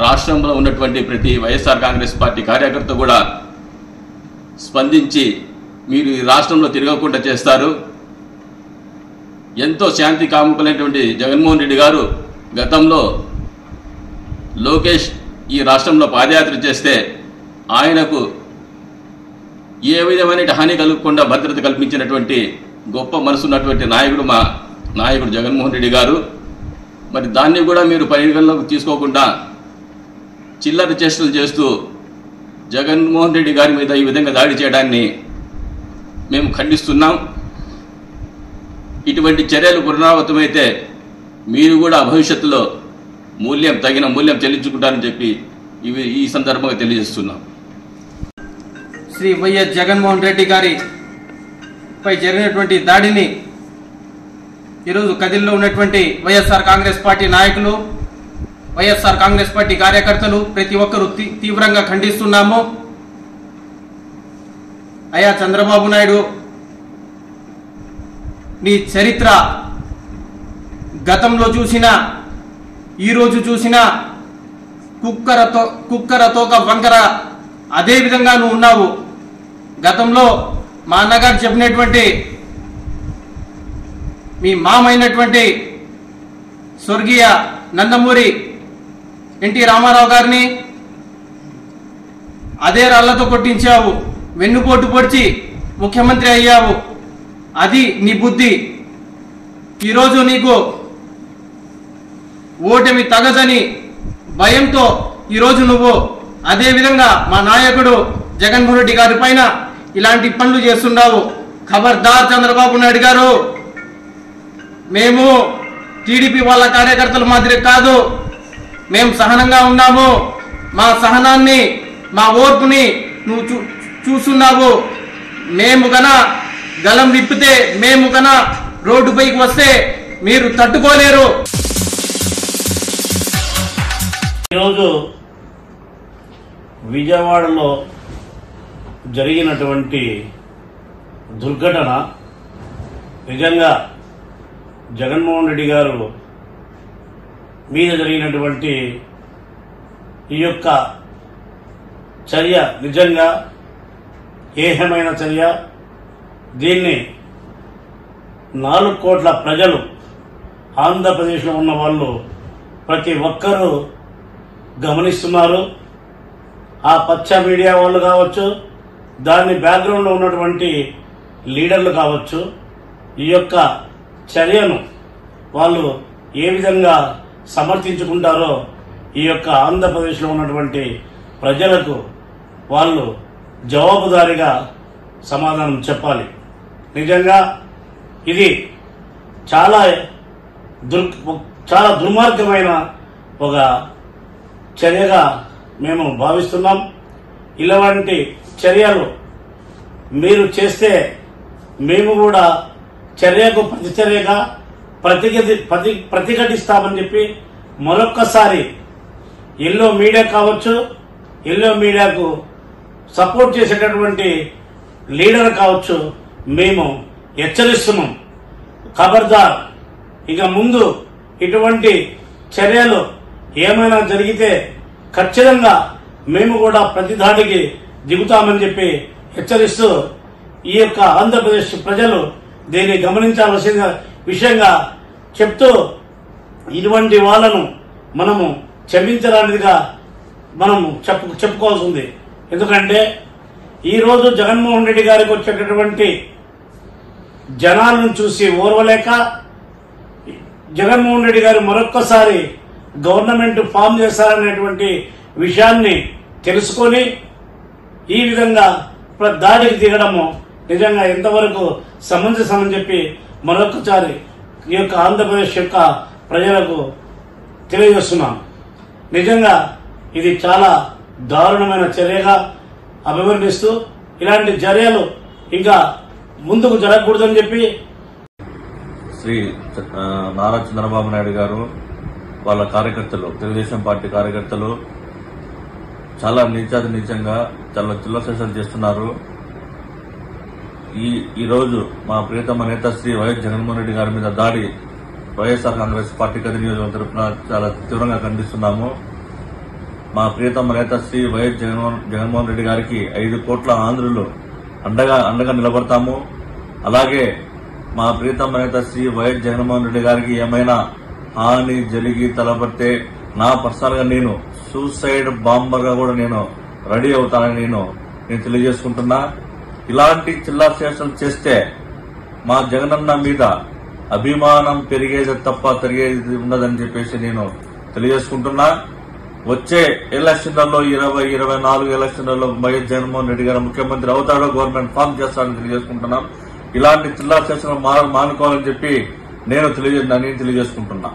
రాష్ట్రంలో ఉన్నటువంటి ప్రతి వైఎస్ఆర్ కాంగ్రెస్ పార్టీ కార్యకర్త కూడా స్పందించి మీరు ఈ రాష్ట్రంలో తిరగకుండా చేస్తారు. ఎంతో శాంతి కాముకులైనటువంటి జగన్మోహన్ రెడ్డి గారు గతంలో లోకేష్ ఈ రాష్ట్రంలో పాదయాత్ర చేస్తే ఆయనకు ఏ విధమైన హాని కలగకుండా భద్రత కల్పించినటువంటి గొప్ప మనసున్నటువంటి నాయకుడు మా నాయకుడు జగన్మోహన్ రెడ్డి గారు. మరి దాన్ని కూడా మీరు పరిగణలోకి తీసుకోకుండా చిల్లర చేష్టలు చేస్తూ జగన్మోహన్ రెడ్డి గారి మీద ఈ విధంగా దాడి చేయడాన్ని మేము ఖండిస్తున్నాం. ఇటువంటి చర్యలు పునరావృతమైతే మీరు కూడా భవిష్యత్తులో తగిన మూల్యం చెల్లించుకుంటారని చెప్పి ఈ సందర్భంగా తెలియజేస్తున్నాం.
శ్రీ వైఎస్ జగన్మోహన్ రెడ్డి గారి పై జరిగినటువంటి దాడిని ఈరోజు కదిల్లో ఉన్నటువంటి వైఎస్ఆర్ కాంగ్రెస్ పార్టీ నాయకులు, వైఎస్ఆర్ కాంగ్రెస్ పార్టీ కార్యకర్తలు ప్రతి ఒక్కరూ తీవ్రంగా ఖండిస్తున్నాము. అయ్యా చంద్రబాబు నాయుడు, నీ చరిత్ర గతంలో చూసినా ఈరోజు చూసినా కుక్కరతోక వంకర అదే విధంగా నువ్వు ఉన్నావు. గతంలో మా అన్నగారు చెప్పినటువంటి మీ మామైనటువంటి స్వర్గీయ నందమూరి ఎన్టీ రామారావు గారిని అదే రాళ్లతో కొట్టించావు, వెన్నుపోటు పొడిచి ముఖ్యమంత్రి అయ్యావు. అది నీ బుద్ధి. ఈరోజు నీకు ఓటమి తగదని భయంతో ఈరోజు నువ్వు అదే విధంగా మా నాయకుడు జగన్మోహన్ రెడ్డి గారి పైన ఇలాంటి పనులు చేస్తున్నావు. ఖబర్దార్ చంద్రబాబు నాయుడు గారు, మేము టీడీపీ వాళ్ళ కార్యకర్తల మాదిరి కాదు, మేము సహనంగా ఉన్నాము. మా సహనాన్ని, మా ఓర్పుని నువ్వు చూస్తున్నావు. మేము గన గలం విప్పితే, మేము గన రోడ్డుపైకి వస్తే మీరు తట్టుకోలేరు.
ఈరోజు విజయవాడలో జరిగినటువంటి దుర్ఘటన నిజంగా జగన్మోహన్ రెడ్డి గారు మీద జరిగినటువంటి ఈ యొక్క చర్య నిజంగా ఏహమైన చర్య. దీన్ని 4 కోట్ల ప్రజలు, ఆంధ్రప్రదేశ్లో ఉన్న వాళ్ళు ప్రతి ఒక్కరూ గమనిస్తున్నారు. ఆ పచ్చ మీడియా వాళ్ళు కావచ్చు, దాని బ్యాక్గ్రౌండ్లో ఉన్నటువంటి లీడర్లు కావచ్చు, ఈ యొక్క చర్యను వాళ్ళు ఏ విధంగా సమర్థించుకుంటారో ఈ యొక్క ఆంధ్రప్రదేశ్లో ఉన్నటువంటి ప్రజలకు వాళ్ళు జవాబుదారీగా సమాధానం చెప్పాలి. నిజంగా ఇది చాలా దుర్మార్గమైన ఒక చర్యగా మేము భావిస్తున్నాం. ఇలాంటి చర్యలు మీరు చేస్తే మేము కూడా చర్యకు ప్రతిచర్యగా ప్రతిఘటిస్తామని చెప్పి మరొక్కసారి ఎల్లో మీడియా కావచ్చు, ఎల్లో మీడియాకు సపోర్ట్ చేసేటటువంటి లీడర్ కావచ్చు, మేము హెచ్చరిస్తున్నాం. ఖబర్దార్, ఇక ముందు ఇటువంటి చర్యలు ఏమైనా జరిగితే ఖచ్చితంగా మేము కూడా ప్రతిదాడికి దిగుతామని చెప్పి హెచ్చరిస్తూ ఈ యొక్క ఆంధ్రప్రదేశ్ ప్రజలు దీన్ని గమనించాల్సిన విషయంగా చెప్తూ ఇటువంటి వాళ్ళను మనము క్షమించడానికిగా మనం చెప్పుకోవాల్సి ఉంది. ఎందుకంటే ఈరోజు జగన్మోహన్ రెడ్డి గారికి వచ్చేటటువంటి జనాలను చూసి ఓర్వలేక జగన్మోహన్ రెడ్డి గారు మరొక్కసారి గవర్నమెంట్ ఫామ్ చేస్తారనేటువంటి విషయాన్ని తెలుసుకొని
ఈ విధంగా దాడికి దిగడము నిజంగా ఎంతవరకు సమంజసమని చెప్పి మరొకసారి ఈ యొక్క ఆంధ్రప్రదేశ్ యొక్క ప్రజలకు తెలియజేస్తున్నాం. నిజంగా ఇది చాలా దారుణమైన చర్యగా అభివర్ణిస్తూ ఇలాంటి చర్యలు ఇంకా ముందుకు జరగకూడదని చెప్పి
శ్రీ నారా చంద్రబాబు నాయుడు గారు వాళ్ళ కార్యకర్తలు, తెలుగుదేశం పార్టీ కార్యకర్తలు చాలా నీచంగా చాలా చిల్లసేషాలు చేస్తున్నారు. ఈరోజు మా ప్రియతమ నేత శ్రీ వైఎస్ జగన్మోహన్ రెడ్డి గారి మీద దాడి వైఎస్ఆర్ కాంగ్రెస్ పార్టీ కదిరి నియోజకవర్గం తరఫున చాలా తీవ్రంగా ఖండిస్తున్నాము. మా ప్రియతమ నేత శ్రీ వైఎస్ జగన్మోహన్ రెడ్డి గారికి 5 కోట్ల ఆంధ్రులు అండగా నిలబడతాము. అలాగే మా ప్రియతమ నేత శ్రీ వైఎస్ జగన్మోహన్ రెడ్డి గారికి ఏమైనా హాని జరిగి తలపడితే నా పర్సనల్ గా నేను సూసైడ్ బాంబర్ గా కూడా నేను రెడీ అవుతానని నేను తెలియజేసుకుంటున్నా. ఇలాంటి చిల్లాసేషన్లు చేస్తే మా జగనన్న మీద అభిమానం పెరిగేది తప్ప తరిగేది ఉండదని చెప్పేసి నేను తెలియజేసుకుంటున్నా. వచ్చే ఎలక్షన్లలో 2024 ఎలక్షన్లలో వైఎస్ జగన్మోహన్ రెడ్డి గారు ముఖ్యమంత్రి అవుతాడో, గవర్నమెంట్ ఫామ్ చేస్తాడని తెలియజేసుకుంటున్నాం. ఇలాంటి చిల్లాసేషన్లు మానుకోవాలని చెప్పి నేను తెలియజేసుకుంటున్నా.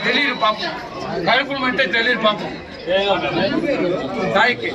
తెలియదు పాపం కడుపులు అంటే తెలియదు పాపం తాయికి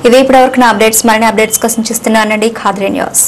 ఇవి ఇప్పటివరకు నా అప్డేట్స్ మరిన్ని అప్డేట్స్ కోసం చూస్తున్నానండి ఖాద్రి న్యూస్.